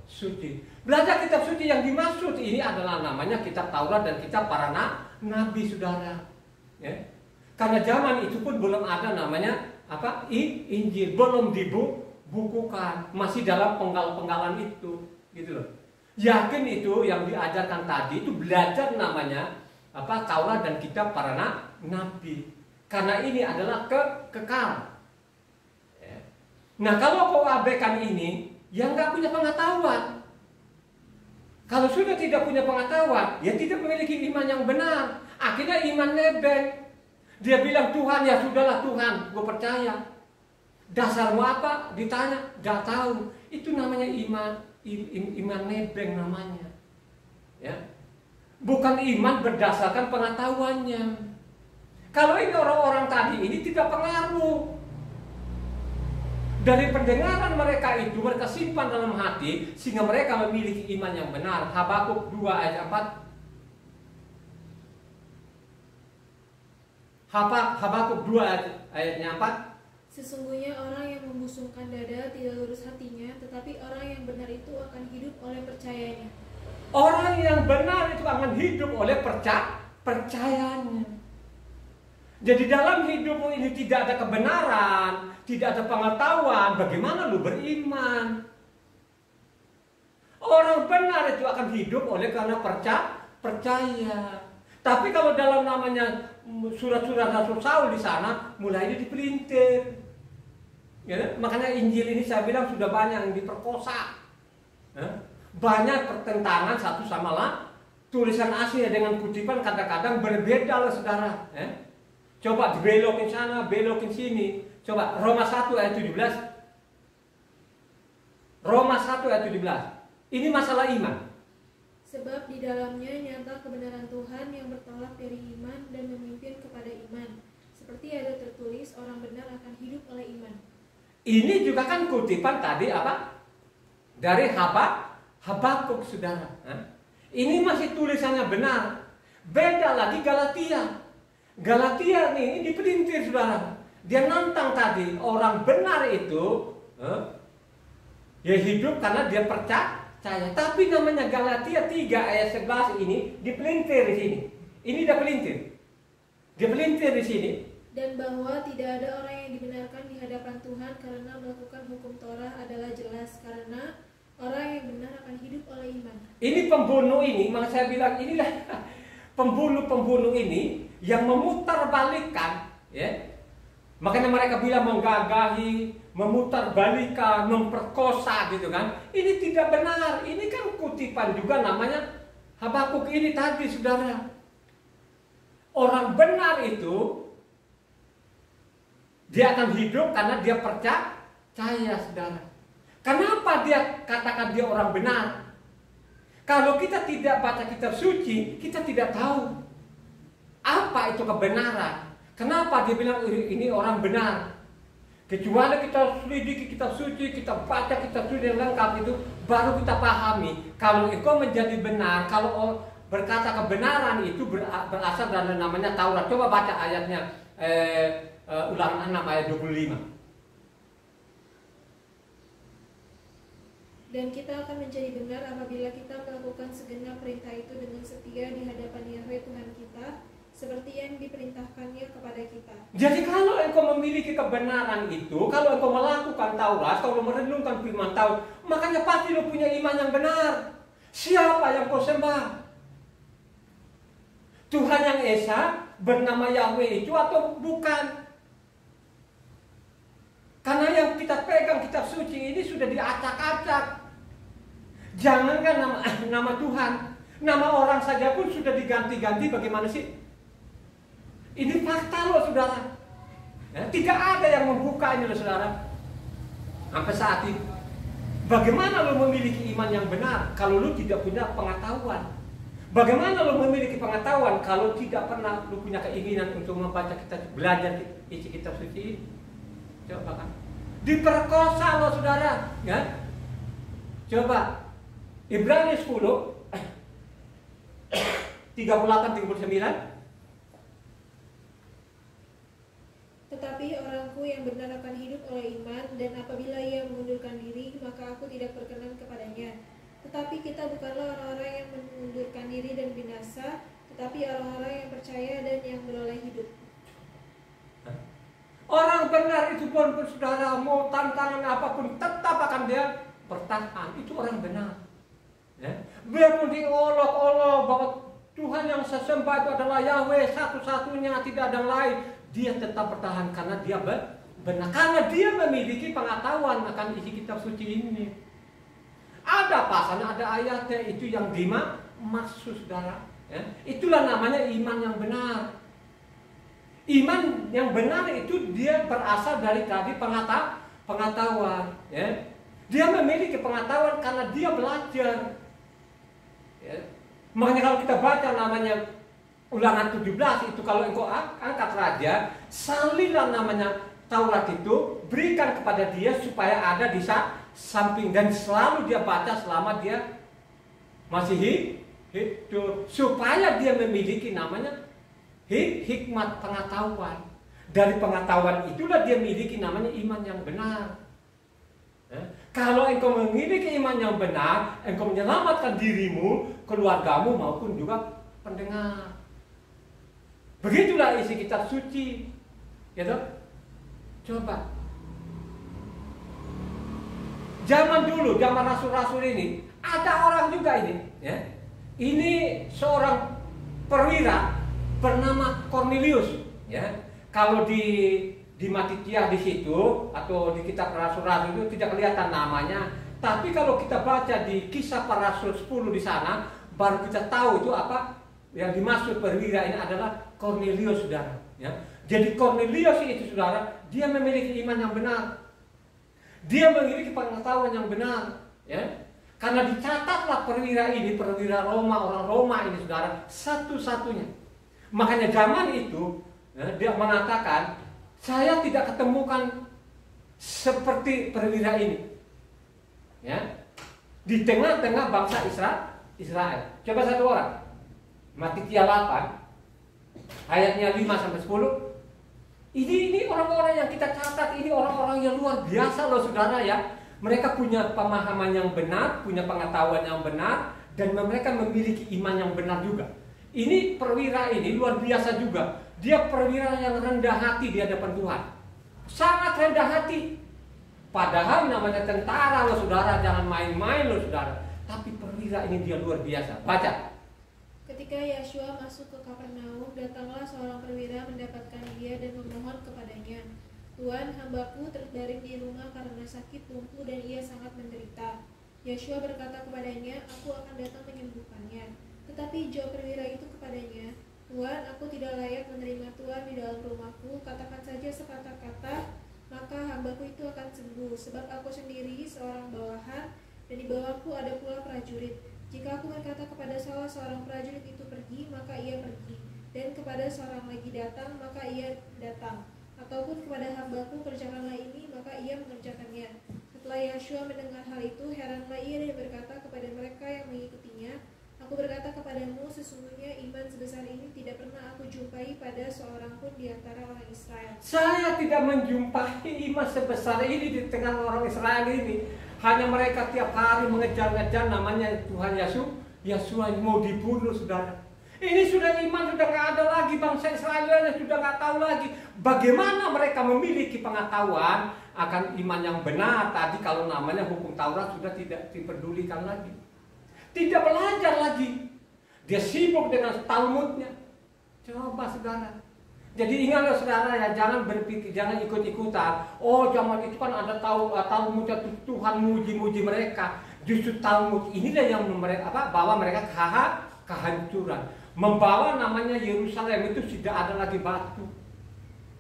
suci. Belajar kitab suci yang dimaksud ini adalah namanya kitab Taurat dan kitab para nabi, saudara. Ya. Karena zaman itu pun belum ada namanya Injil, belum dibukukan, masih dalam penggalan itu, gitu loh. Yakin itu yang diajarkan tadi itu belajar namanya Taurat dan kitab para nabi. Karena ini adalah kekal. Ya. Nah kalau kau abaikan ini, yang nggak punya pengetahuan. Kalau sudah tidak punya pengetahuan, ya tidak memiliki iman yang benar. Akhirnya iman nebeng. Dia bilang Tuhan, ya sudahlah Tuhan, gue percaya. Dasarmu apa? Ditanya, nggak tahu. Itu namanya iman nebeng namanya. Ya. Bukan iman berdasarkan pengetahuannya. Kalau ini orang-orang tadi ini tidak pengaruh. Dari pendengaran mereka itu mereka simpan dalam hati sehingga mereka memiliki iman yang benar. Habakuk 2 ayat 4. Habakuk 2 ayatnya 4. Sesungguhnya orang yang membusungkan dada tidak lurus hatinya, tetapi orang yang benar itu akan hidup oleh percayanya. Orang yang benar itu akan hidup oleh percayanya. Jadi dalam hidupmu ini tidak ada kebenaran, tidak ada pengetahuan, bagaimana lu beriman? Orang benar itu akan hidup oleh karena percaya. Tapi kalau dalam namanya surat-surat Rasul Saul di sana mulai dipelintir. Ya, makanya Injil ini saya bilang sudah banyak yang diperkosa. Ya, banyak pertentangan satu sama lain. Tulisan aslinya dengan kutipan kadang-kadang berbeda lah saudara. Ya. Coba dibelokin sana, belokin sini. Coba Roma 1 ayat 17. Roma 1 ayat 17. Ini masalah iman. Sebab di dalamnya nyata kebenaran Tuhan yang bertolak dari iman dan memimpin kepada iman. Seperti ada tertulis, orang benar akan hidup oleh iman. Ini juga kan kutipan tadi apa? Dari Habakuk saudara. Ini masih tulisannya benar. Beda lagi Galatia. Galatia nih, ini dipelintir saudara. Dia nantang tadi, orang benar itu ya hidup karena dia percaya. Tapi namanya Galatia 3 ayat 11 ini dipelintir di sini. Ini dia pelintir. Dia pelintir di sini. Dan bahwa tidak ada orang yang dibenarkan di hadapan Tuhan karena melakukan hukum Torah adalah jelas, karena orang yang benar akan hidup oleh iman. Ini pembunuh ini, maka saya bilang inilah pembunuh ini yang memutarbalikkan, ya. Makanya mereka bilang menggagahi, memutarbalikkan, memperkosa gitu kan. Ini tidak benar. Ini kan kutipan juga namanya Habakuk ini tadi, saudara. Orang benar itu dia akan hidup karena dia percaya, saudara. Kenapa dia katakan dia orang benar? Kalau kita tidak baca kitab suci, kita tidak tahu apa itu kebenaran. Kenapa dia bilang ini orang benar? Kecuali kita selidiki kitab suci, kita baca kitab suci yang lengkap itu, baru kita pahami. Kalau engkau menjadi benar, kalau berkata kebenaran itu berasal dari namanya Taurat. Coba baca ayatnya, Ulangan 6 ayat 25. Dan kita akan menjadi benar apabila kita melakukan segenap perintah itu dengan setia di hadapan Yahweh Tuhan kita, seperti yang diperintahkannya kepada kita. Jadi kalau engkau memiliki kebenaran itu, kalau engkau melakukan Taurat, kalau merenungkan firman Taurat, makanya pasti lo punya iman yang benar. Siapa yang kau sembah? Tuhan yang Esa bernama Yahweh itu atau bukan? Karena yang kita pegang kitab suci ini sudah diacak-acak. Jangankan nama Tuhan, nama orang saja pun sudah diganti-ganti. Bagaimana sih? Ini fakta loh, saudara. Ya, tidak ada yang membuka ini loh, saudara. Sampai saat ini, bagaimana lo memiliki iman yang benar kalau lo tidak punya pengetahuan? Bagaimana lo memiliki pengetahuan kalau tidak pernah lo punya keinginan untuk membaca kitab, belajar isi kitab suci? Coba kan, diperkosa lo, saudara. Ya, coba Ibrani 10 38-39. Tetapi orangku yang benar akan hidup oleh iman, dan apabila ia mengundurkan diri, maka aku tidak berkenan kepadanya. Tetapi kita bukanlah orang-orang yang mengundurkan diri dan binasa, tetapi orang-orang yang percaya dan yang beroleh hidup. Orang benar itu pun saudara, mau tantangan apapun tetap akan dia bertahan. Itu orang benar. Ya. Biarpun diolok-olok bahwa Tuhan yang saya sembah itu adalah Yahweh satu-satunya, tidak ada lain, dia tetap bertahan karena dia benar, karena dia memiliki pengetahuan akan isi kitab suci ini. Ada pasalnya, ada ayatnya itu yang dimaksud, saudara. Ya. Itulah namanya iman yang benar. Iman yang benar itu dia berasal dari tadi pengetahuan. Ya. Dia memiliki pengetahuan karena dia belajar. Ya. Makanya kalau kita baca namanya Ulangan 17 itu, kalau engkau angkat raja, salilah namanya Taurat itu, berikan kepada dia supaya ada di samping, dan selalu dia baca selama dia masih hidup, supaya dia memiliki namanya hikmat pengetahuan. Dari pengetahuan itulah dia memiliki namanya iman yang benar. Kalau engkau memiliki iman yang benar, engkau menyelamatkan dirimu, keluargamu maupun juga pendengar. Begitulah isi kitab suci, gitu. Coba, zaman dulu, zaman rasul-rasul ini, ada orang juga ini, ya. Ini seorang perwira bernama Cornelius, ya. Kalau di Matitia di situ atau di kitab rasul-rasul itu tidak kelihatan namanya, tapi kalau kita baca di Kisah Para Rasul 10 di sana, baru kita tahu itu apa yang dimaksud perwira ini adalah Cornelius, saudara. Ya. Jadi Cornelius itu, saudara, dia memiliki iman yang benar. Dia memiliki pengetahuan yang benar. Ya. Karena dicatatlah perwira ini, perwira Roma, orang Roma ini, saudara, satu-satunya. Makanya zaman itu, ya, dia mengatakan, saya tidak ketemukan seperti perwira ini. Ya. Di tengah-tengah bangsa Israel. Coba satu orang. Matitia 8 ayatnya 5 sampai 10. Ini orang-orang yang kita catat, ini orang-orang yang luar biasa loh saudara ya. Mereka punya pemahaman yang benar, punya pengetahuan yang benar, dan mereka memiliki iman yang benar juga. Ini perwira ini luar biasa juga. Dia perwira yang rendah hati di hadapan Tuhan. Sangat rendah hati. Padahal namanya tentara loh saudara, jangan main-main loh saudara. Tapi perwira ini dia luar biasa. Baca. Ketika Yeshua masuk ke Kapernaum, datanglah seorang perwira mendapatkan dia dan memohon kepadanya, "Tuan, hambaku terbaring di rumah karena sakit lumpuh dan ia sangat menderita." Yeshua berkata kepadanya, "Aku akan datang menyembuhkannya." Tetapi jawab perwira itu kepadanya, "Tuan, aku tidak layak menerima Tuan di dalam rumahku. Katakan saja sepatah kata, maka hambaku itu akan sembuh. Sebab aku sendiri seorang bawahan, dan di bawahku ada pula prajurit. Jika aku berkata kepada salah seorang prajurit itu pergi, maka ia pergi. Dan kepada seorang lagi datang, maka ia datang. Ataupun kepada hambaku kerjakanlah ini, maka ia mengerjakannya." Setelah Yeshua mendengar hal itu, heranlah ia dan berkata kepada mereka yang mengikutinya, "Aku berkata kepadamu, sesungguhnya iman sebesar ini tidak pernah aku jumpai pada seorang pun di antara orang Israel." Saya tidak menjumpai iman sebesar ini di tengah orang Israel ini. Hanya mereka tiap hari mengejar-ngejar namanya Tuhan Yesus. Yeshua mau dibunuh saudara. Ini sudah iman, sudah nggak ada lagi. Bangsa Israel sudah nggak tahu lagi bagaimana mereka memiliki pengetahuan akan iman yang benar. Tadi kalau namanya hukum Taurat sudah tidak diperdulikan lagi. Tidak belajar lagi. Dia sibuk dengan Talmudnya. Coba saudara. Jadi ingatlah saudara ya, jangan berpikir, jangan ikut-ikutan. Oh zaman itu kan ada Talmud, Tuhan muji-muji mereka. Justru Talmud inilah yang bawa mereka ke kehancuran. Membawa namanya Yerusalem itu tidak ada lagi batu.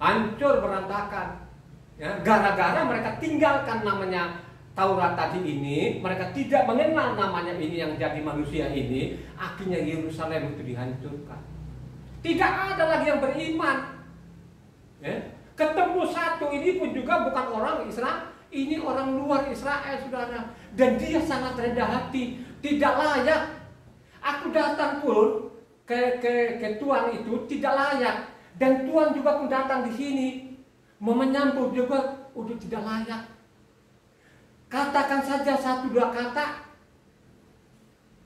Hancur berantakan. Ya, gara-gara mereka tinggalkan namanya Taurat tadi ini, mereka tidak mengenal namanya ini yang jadi manusia ini, akhirnya Yerusalem itu dihancurkan. Tidak ada lagi yang beriman. Ya. Ketemu satu ini pun juga bukan orang Israel, ini orang luar Israel saudara. Dan dia sangat rendah hati, tidak layak. Aku datang pun ke Tuhan itu tidak layak. Dan Tuhan juga pun datang di sini menyambut juga udah tidak layak. Katakan saja 1-2 kata.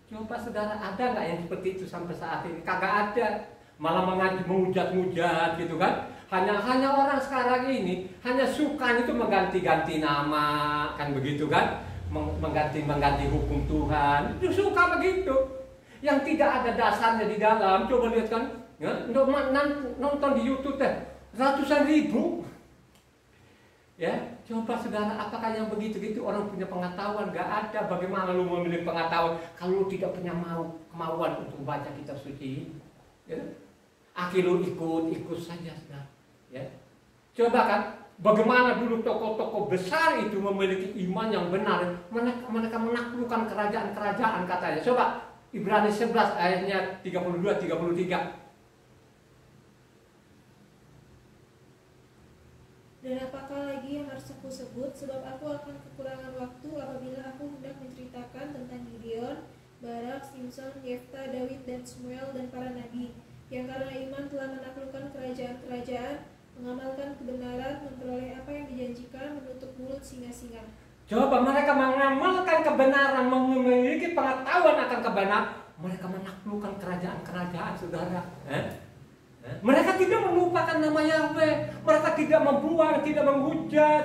Coba saudara, ada nggak yang seperti itu sampai saat ini? Kagak ada. Malah menghujat-hujat gitu kan. Hanya orang sekarang ini hanya suka itu mengganti-ganti nama, kan begitu kan? Mengganti hukum Tuhan. Itu suka begitu. Yang tidak ada dasarnya di dalam. Coba lihat kan, ya, nonton di YouTube ratusan ribu. Ya, coba saudara, apakah yang begitu-gitu orang punya pengetahuan? Gak ada. Bagaimana lu memiliki pengetahuan kalau lu tidak punya kemauan untuk baca kitab suci? Ya. Akhirnya lu ikut saja, saudara. Ya. Coba kan, bagaimana dulu tokoh-tokoh besar itu memiliki iman yang benar. Mereka menaklukkan kerajaan-kerajaan katanya. Coba Ibrani 11 ayatnya 32-33. "Dan apakah lagi yang harus aku sebut? Sebab aku akan kekurangan waktu apabila aku hendak menceritakan tentang Gideon, Barak, Simson, Yefta, Daud, dan Samuel, dan para nabi, yang karena iman telah menaklukkan kerajaan-kerajaan, mengamalkan kebenaran, memperoleh apa yang dijanjikan, menutup mulut singa-singa." Coba mereka mengamalkan kebenaran, memiliki pengetahuan akan kebenaran, mereka menaklukkan kerajaan-kerajaan, saudara. Mereka tidak melupakan nama Yahweh, mereka tidak membuang, tidak menghujat.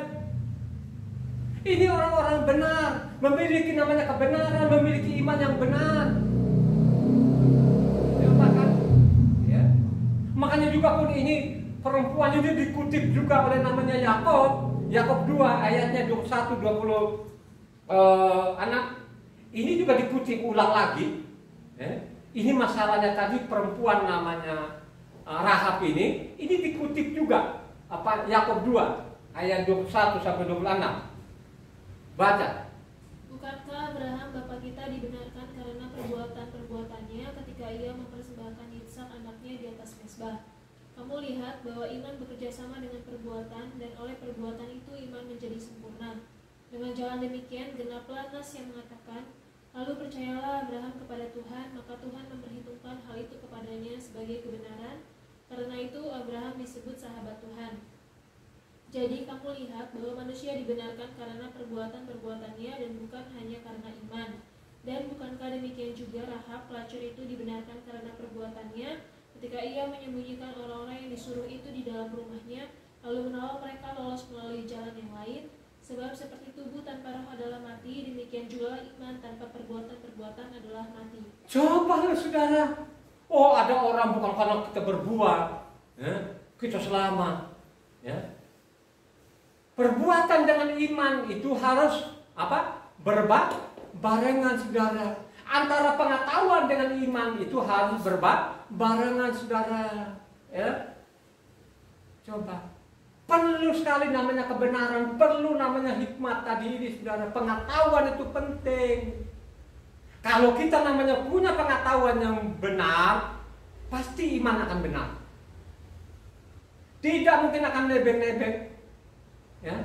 Ini orang-orang benar, memiliki namanya kebenaran, memiliki iman yang benar. Coba kan? Ya. Makanya juga pun ini perempuan ini dikutip juga oleh namanya Yakob. Yakob 2 ayatnya 21-20 anak. Ini juga dikutip ulang lagi. Ini masalahnya tadi perempuan namanya Rahab ini dikutip juga Yakob 2 ayat 21-26. Baca. "Bukankah Abraham bapa kita dibenarkan karena perbuatan-perbuatannya ketika ia mempersembahkan Ishak anaknya di atas mezbah? Kamu lihat bahwa iman bekerja sama dengan perbuatan, dan oleh perbuatan itu iman menjadi sempurna. Dengan jalan demikian genaplah nas yang mengatakan, lalu percayalah Abraham kepada Tuhan, maka Tuhan memperhitungkan hal itu kepadanya sebagai kebenaran. Karena itu Abraham disebut sahabat Tuhan. Jadi kamu lihat bahwa manusia dibenarkan karena perbuatan-perbuatannya dan bukan hanya karena iman. Dan bukankah demikian juga Rahab pelacur itu dibenarkan karena perbuatannya ketika ia menyembunyikan orang-orang yang disuruh itu di dalam rumahnya, lalu menolong mereka lolos melalui jalan yang lain? Sebab seperti tubuh tanpa roh adalah mati, demikian juga iman tanpa perbuatan-perbuatan adalah mati. Coba saudara, oh ada orang bukan karena kita berbuat, ya, kita selamat. Ya. Perbuatan dengan iman itu harus apa? Barengan saudara. Antara pengetahuan dengan iman itu harus barengan saudara. Ya. Coba. Perlu sekali namanya kebenaran, perlu namanya hikmat tadi ini saudara. Pengetahuan itu penting. Kalau kita namanya punya pengetahuan yang benar, pasti iman akan benar. Tidak mungkin akan nebeng-nebeng. Ya.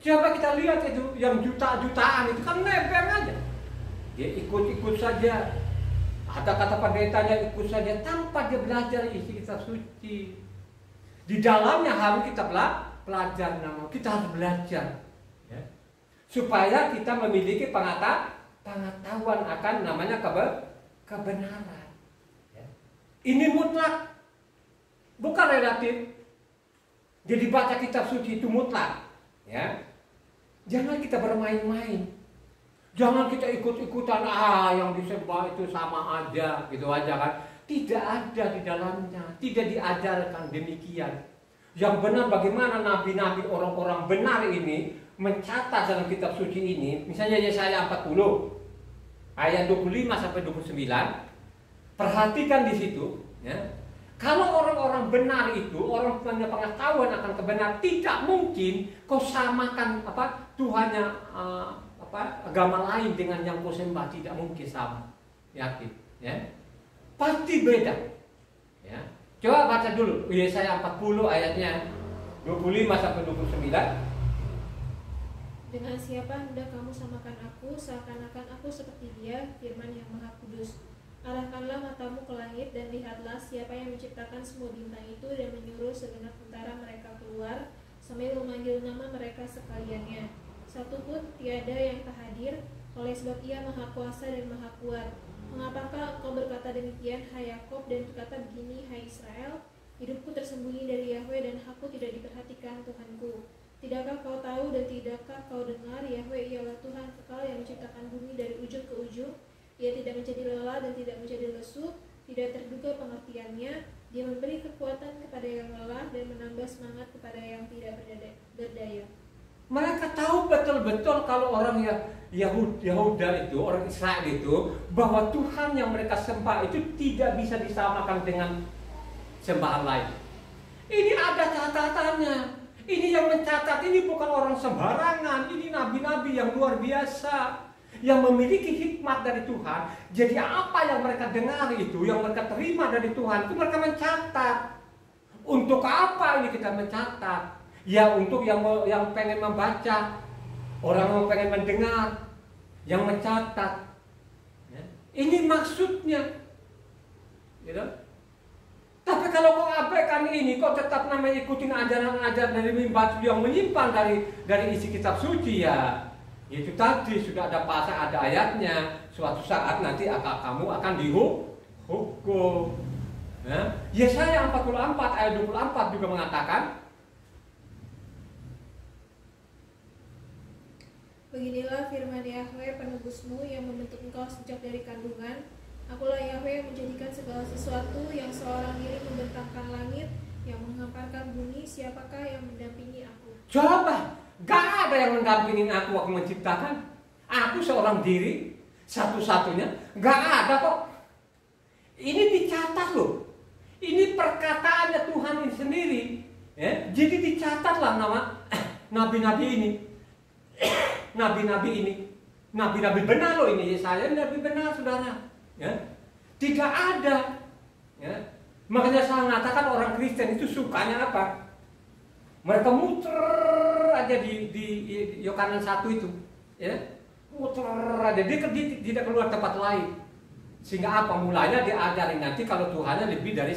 Coba kita lihat itu yang juta-jutaan itu kan nebeng aja. Dia ikut-ikut saja. Ada kata pendetanya ikut saja tanpa dia belajar isi kitab suci. Di dalamnya harus kita belajar, kita harus belajar, ya. Supaya kita memiliki pengetahuan akan namanya kebenaran. Ya. Ini mutlak, bukan relatif. Jadi baca kitab suci itu mutlak, ya. Jangan kita bermain-main, jangan kita ikut-ikutan yang disembah itu sama aja, gitu aja kan. Tidak ada di dalamnya, tidak diajarkan demikian. Yang benar bagaimana nabi-nabi orang-orang benar ini mencatat dalam kitab suci ini. Misalnya Yesaya 40 ayat 25 sampai 29. Perhatikan di situ, ya. Kalau orang-orang benar itu, orang punya pengetahuan akan kebenaran, tidak mungkin kau samakan Tuhannya agama lain dengan yang kau sembah, tidak mungkin sama. Yakin, ya. Pasti beda, ya. Coba baca dulu Yesaya 40 ayatnya 25 sampai 29. Dengan siapa hendak kamu samakan aku, seakan-akan aku seperti dia, firman yang Maha Kudus. Arahkanlah matamu ke langit dan lihatlah siapa yang menciptakan semua bintang itu dan menyuruh segenap tentara mereka keluar sambil memanggil nama mereka sekaliannya. Satu pun tiada yang tak hadir, oleh sebab ia Maha Kuasa dan Maha Kuat. Mengapakah engkau berkata demikian, hai Yakob, dan berkata begini, hai Israel? Hidupku tersembunyi dari Yahweh dan aku tidak diperhatikan Tuhanku. Tidakkah kau tahu dan tidakkah kau dengar? Yahweh ialah Tuhan kekal yang menciptakan bumi dari ujung ke ujung. Ia tidak menjadi lelah dan tidak menjadi lesu, tidak terduga pengertiannya. Dia memberi kekuatan kepada yang lelah dan menambah semangat kepada yang tidak berdaya. Mereka tahu betul-betul kalau orang Yahuda itu, orang Israel itu, bahwa Tuhan yang mereka sembah itu tidak bisa disamakan dengan sembahan lain. Ini ada catatannya. Ini yang mencatat, ini bukan orang sembarangan. Ini nabi-nabi yang luar biasa, yang memiliki hikmat dari Tuhan. Jadi apa yang mereka dengar itu, yang mereka terima dari Tuhan, itu mereka mencatat. Untuk apa ini kita mencatat? Ya untuk yang pengen membaca, orang yang pengen mendengar, yang mencatat. Ya. Ini maksudnya, gitu. Tapi kalau kau abaikan ini, kau tetap namanya ikutin ajaran-ajaran dari mimbar yang menyimpang dari isi kitab suci, ya. Itu tadi sudah ada pasal, ada ayatnya. Suatu saat nanti kamu akan dihukum. Ya. Yesaya 44 ayat 24 juga mengatakan, beginilah firman Yahweh penebusmu yang membentuk engkau sejak dari kandungan. Akulah Yahweh yang menjadikan segala sesuatu, yang seorang diri membentangkan langit, yang menghamparkan bumi. Siapakah yang mendampingi aku? Coba, gak ada yang mendampingi aku waktu menciptakan. Aku seorang diri, satu-satunya. Gak ada kok. Ini dicatat loh. Ini perkataannya Tuhan ini sendiri. Ya? Jadi dicatatlah nama nabi-nabi ini. Nabi-nabi ini, nabi-nabi benar loh ini. Saya nabi benar, saudara. Ya, tidak ada. Ya. Makanya saya mengatakan orang Kristen itu sukanya apa? Mereka muter aja di Yohanes 1 itu, ya, muter aja. Dia tidak keluar tempat lain. Sehingga apa? Mulanya diajarin nanti kalau Tuhannya lebih dari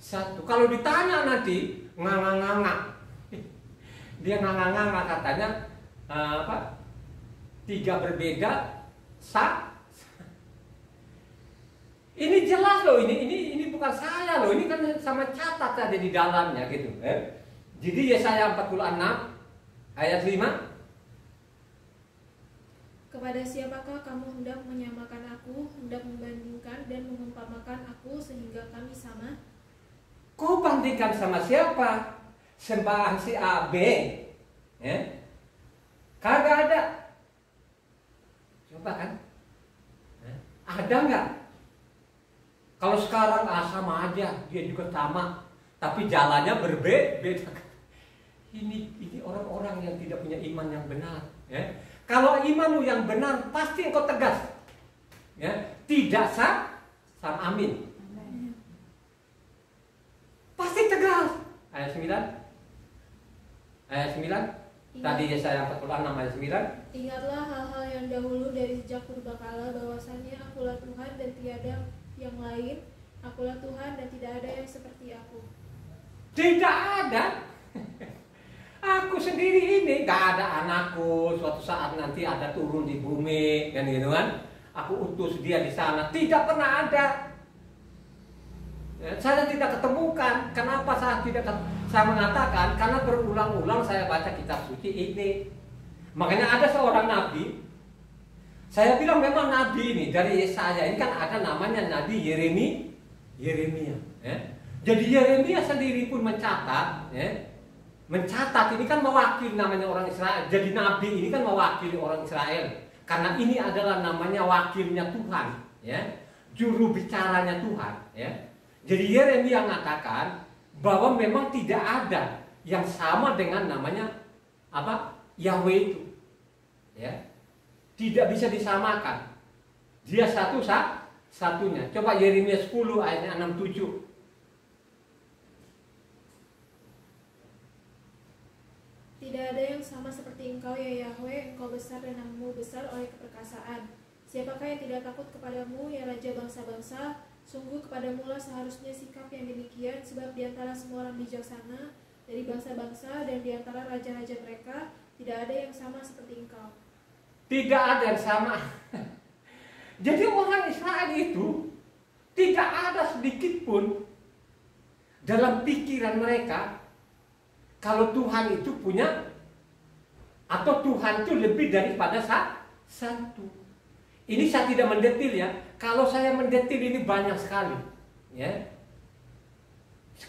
satu. Kalau ditanya nanti nganga-nganga, dia nganga-nganga katanya tiga berbeda ini jelas loh, ini bukan saya loh, ini kan sama catat ada di dalamnya gitu. Jadi Yesaya 46 ayat 5. Kepada siapakah kamu hendak menyamakan aku, hendak membandingkan dan mengumpamakan aku sehingga kami sama? Kau bandingkan sama siapa? Sembahan si A B, kagak ada. Coba kan, ada nggak? Kalau sekarang sama aja, dia juga sama, tapi jalannya berbeda. Ini orang-orang yang tidak punya iman yang benar. Kalau imanmu yang benar, pasti engkau tegas. Tidak sama amin. Pasti tegas. Ayat 9. Ayat 9. Tadi Yesaya 46 ayat 9. Ingatlah hal-hal yang dahulu dari sejak purbakala, bahwasannya akulah Tuhan dan tiada yang lain. Akulah Tuhan dan tidak ada yang seperti aku. Tidak ada. Aku sendiri ini, gak ada anakku. Suatu saat nanti ada turun di bumi, kan gitu kan? Aku utus dia di sana. Tidak pernah ada. Saya tidak ketemukan. Kenapa saya mengatakan? Karena berulang-ulang saya baca kitab suci ini. Makanya ada seorang nabi. Saya bilang memang nabi ini dari Yesaya ini kan ada namanya Nabi Yeremia. Jadi Yeremia sendiri pun mencatat. Mencatat ini kan mewakili namanya orang Israel. Jadi nabi ini kan mewakili orang Israel. Karena ini adalah namanya wakilnya Tuhan. Juru bicaranya Tuhan. Jadi Yeremia mengatakan bahwa memang tidak ada yang sama dengan namanya Yahweh itu. Tidak bisa disamakan. Dia satunya. Coba Yeremia 10 ayatnya 6-7. Tidak ada yang sama seperti engkau ya Yahweh, engkau besar dan namamu besar oleh keperkasaan. Siapakah yang tidak takut kepadamu ya Raja bangsa-bangsa? Sungguh kepadamu lah seharusnya sikap yang demikian, sebab di antara semua orang bijaksana, dari bangsa-bangsa dan di antara raja-raja mereka, tidak ada yang sama seperti engkau. Tidak ada yang sama. Jadi orang Israel itu tidak ada sedikit pun dalam pikiran mereka kalau Tuhan itu punya atau Tuhan itu lebih daripada satu. Ini saya tidak mendetil ya. Kalau saya mendetil ini banyak sekali.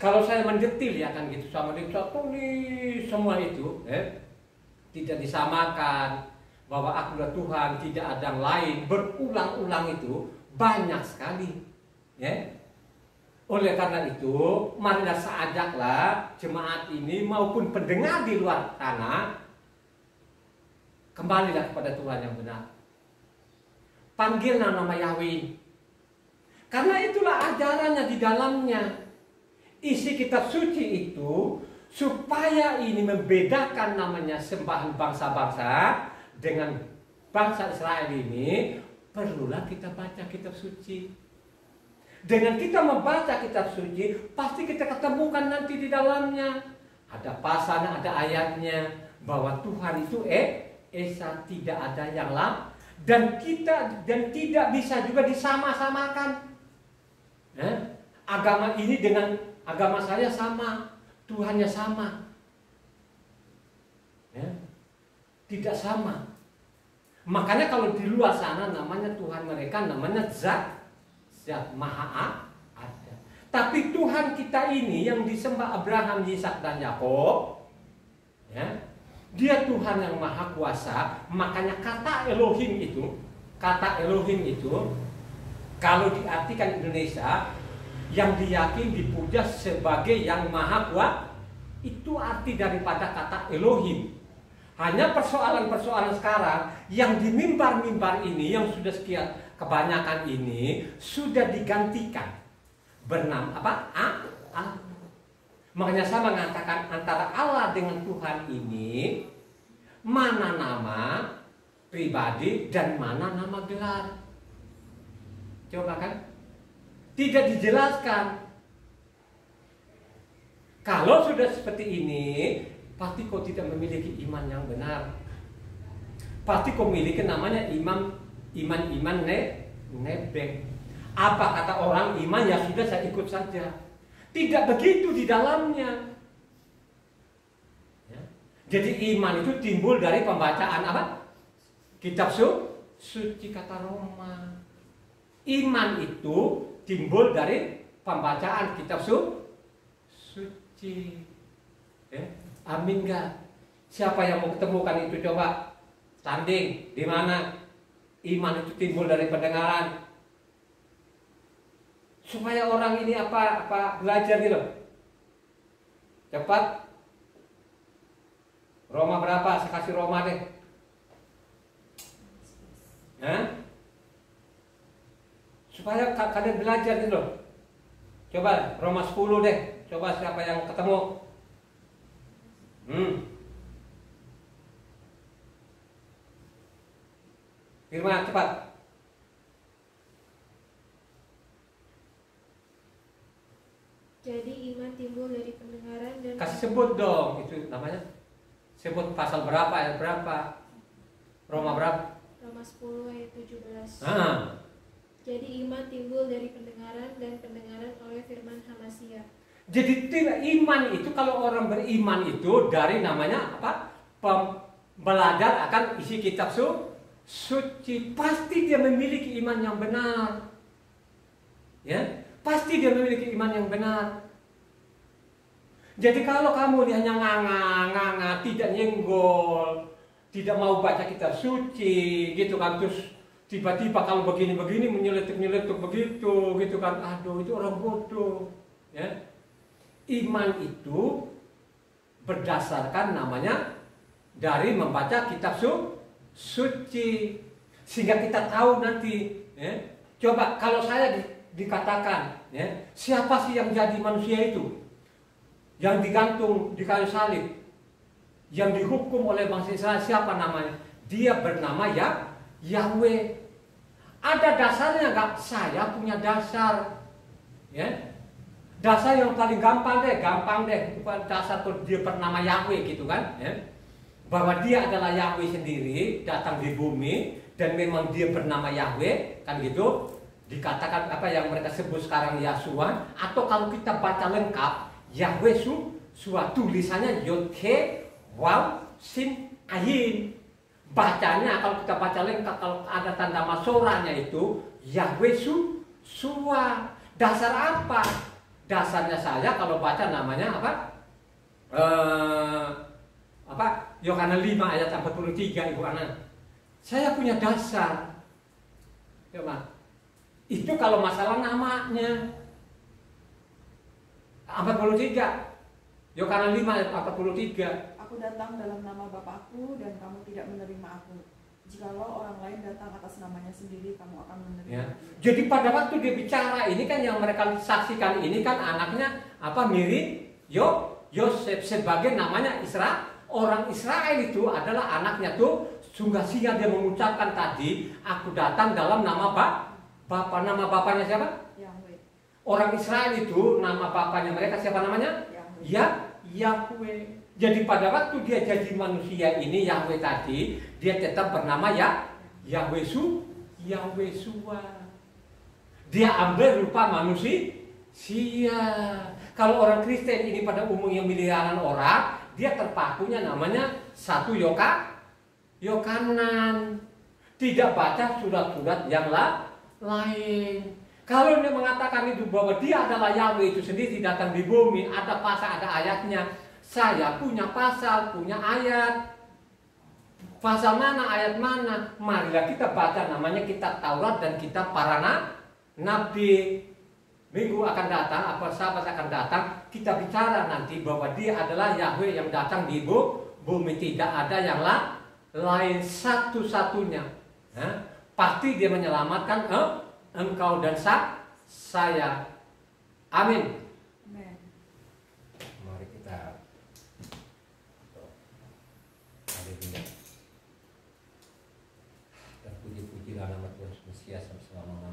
Kalau saya mendetil ya kan gitu sama tulis semua itu, tidak disamakan bahwa akulah Tuhan, tidak ada yang lain, berulang-ulang itu banyak sekali. Oleh karena itu, marilah seajaklah jemaat ini maupun pendengar di luar sana kembalilah kepada Tuhan yang benar. Panggillah nama Yahweh. Karena itulah ajarannya di dalamnya. Isi kitab suci itu supaya ini membedakan namanya sembahan bangsa-bangsa dengan bangsa Israel ini, perlulah kita baca kitab suci. Dengan kita membaca kitab suci, pasti kita ketemukan nanti di dalamnya ada pasalnya, ada ayatnya bahwa Tuhan itu Esa, tidak ada yang lain dan tidak bisa juga disama-samakan. Agama ini dengan agama saya sama, Tuhannya sama, tidak sama. Makanya kalau di luar sana namanya Tuhan mereka namanya Zat Maha ada. Tapi Tuhan kita ini yang disembah Abraham, Ishak dan Yakub, dia Tuhan yang maha kuasa. Makanya kata Elohim itu kalau diartikan Indonesia yang diyakini dipuja sebagai yang maha kuasa, itu arti daripada kata Elohim. Hanya persoalan-persoalan sekarang yang di mimbar-mimbar ini yang sudah sekian kebanyakan ini sudah digantikan bernama Allah. Makanya saya mengatakan antara Allah dengan Tuhan ini mana nama pribadi dan mana nama gelar. Coba kan? Tidak dijelaskan. Kalau sudah seperti ini, pasti kau tidak memiliki iman yang benar. Pasti kau memiliki namanya iman nebeng. Apa kata orang, iman ya sudah, saya ikut saja. Tidak begitu di dalamnya. Ya. Jadi iman itu timbul dari pembacaan apa? Kitab suci, kata Roma. Iman itu timbul dari pembacaan kitab suci. Ya. Amin gak? Siapa yang mau ketemukan itu, coba tanding di mana iman itu timbul dari pendengaran. Supaya orang ini apa belajar gitu. Cepat. Roma berapa? Saya kasih Roma deh. Hah? Supaya kalian belajar gitu loh. Coba Roma 10 deh. Coba siapa yang ketemu? Firman cepat. Jadi iman timbul dari pendengaran dan Kasih sebut dong, itu namanya. Sebut pasal berapa, ayat berapa? Roma berapa? Roma 10 ayat 17. Jadi iman timbul dari pendengaran dan pendengaran oleh firman Hamasia. Jadi tidak, iman itu kalau orang beriman itu dari namanya apa? Belajar akan isi kitab suci. Pasti dia memiliki iman yang benar. Ya, pasti dia memiliki iman yang benar. Jadi kalau kamu hanya nganga, tidak nyenggol, tidak mau baca kitab suci, gitu kan, terus tiba-tiba kalau begini-begini menyeletuk begitu, gitu kan, aduh itu orang bodoh. Ya, iman itu berdasarkan namanya dari membaca kitab suci, sehingga kita tahu nanti. Ya, coba kalau saya dikatakan, ya, siapa sih yang jadi manusia itu? Yang digantung di kayu salib, yang dihukum oleh bangsa Israel, siapa namanya? Dia bernama Yahweh. Ada dasarnya nggak? Saya punya dasar, ya. Dasar yang paling gampang deh, bukan dasar tuh dia bernama Yahweh gitu kan, ya. Bahwa dia adalah Yahweh sendiri, datang di bumi dan memang dia bernama Yahweh, kan gitu. Dikatakan apa yang mereka sebut sekarang Yahshua, atau kalau kita baca lengkap Yahweh tulisannya Yod-He, Waw, Sin, Ayin. Bacanya kalau kita baca lengkap, kalau ada tanda masoranya itu Yahweh Sua. Dasar apa? Dasarnya saya kalau baca namanya apa? Yohanes 5 ayat 43, Ibu Ana. Saya punya dasar. Coba. Itu kalau masalah namanya. 43. Yohanes 5 ayat 43. Aku datang dalam nama Bapakku dan kamu tidak menerima aku. Jikalau orang lain datang atas namanya sendiri, kamu akan menerima. Ya. Jadi pada waktu dia bicara ini kan yang mereka saksikan ini kan anaknya Miri Yosef sebagai namanya orang Israel itu adalah anaknya tuh. Sungguh sia dia mengucapkan tadi, aku datang dalam nama nama bapaknya siapa? Yahweh. Orang Israel itu nama bapaknya mereka siapa namanya? Yahweh. Jadi pada waktu dia jadi manusia ini Yahweh tadi, dia tetap bernama Yahweh Sua. Dia ambil rupa manusia. Kalau orang Kristen ini pada umumnya miliaran orang, dia terpakunya namanya satu Yohanan. Tidak baca surat-surat yang lain. Kalau dia mengatakan itu bahwa dia adalah Yahweh itu sendiri datang di bumi, ada pasal, ada ayatnya. Saya punya pasal, punya ayat. Pasal mana, ayat mana? Marilah kita baca namanya kitab Taurat dan kitab para nabi. Minggu akan datang, apa sahabat akan datang, kita bicara nanti bahwa dia adalah Yahweh yang datang di bumi. Tidak ada yang lain, satu-satunya. Pasti dia menyelamatkan engkau dan saya. Amin. Amin. Mari kita terpuji-pujilah nama Tuhan Mesias selama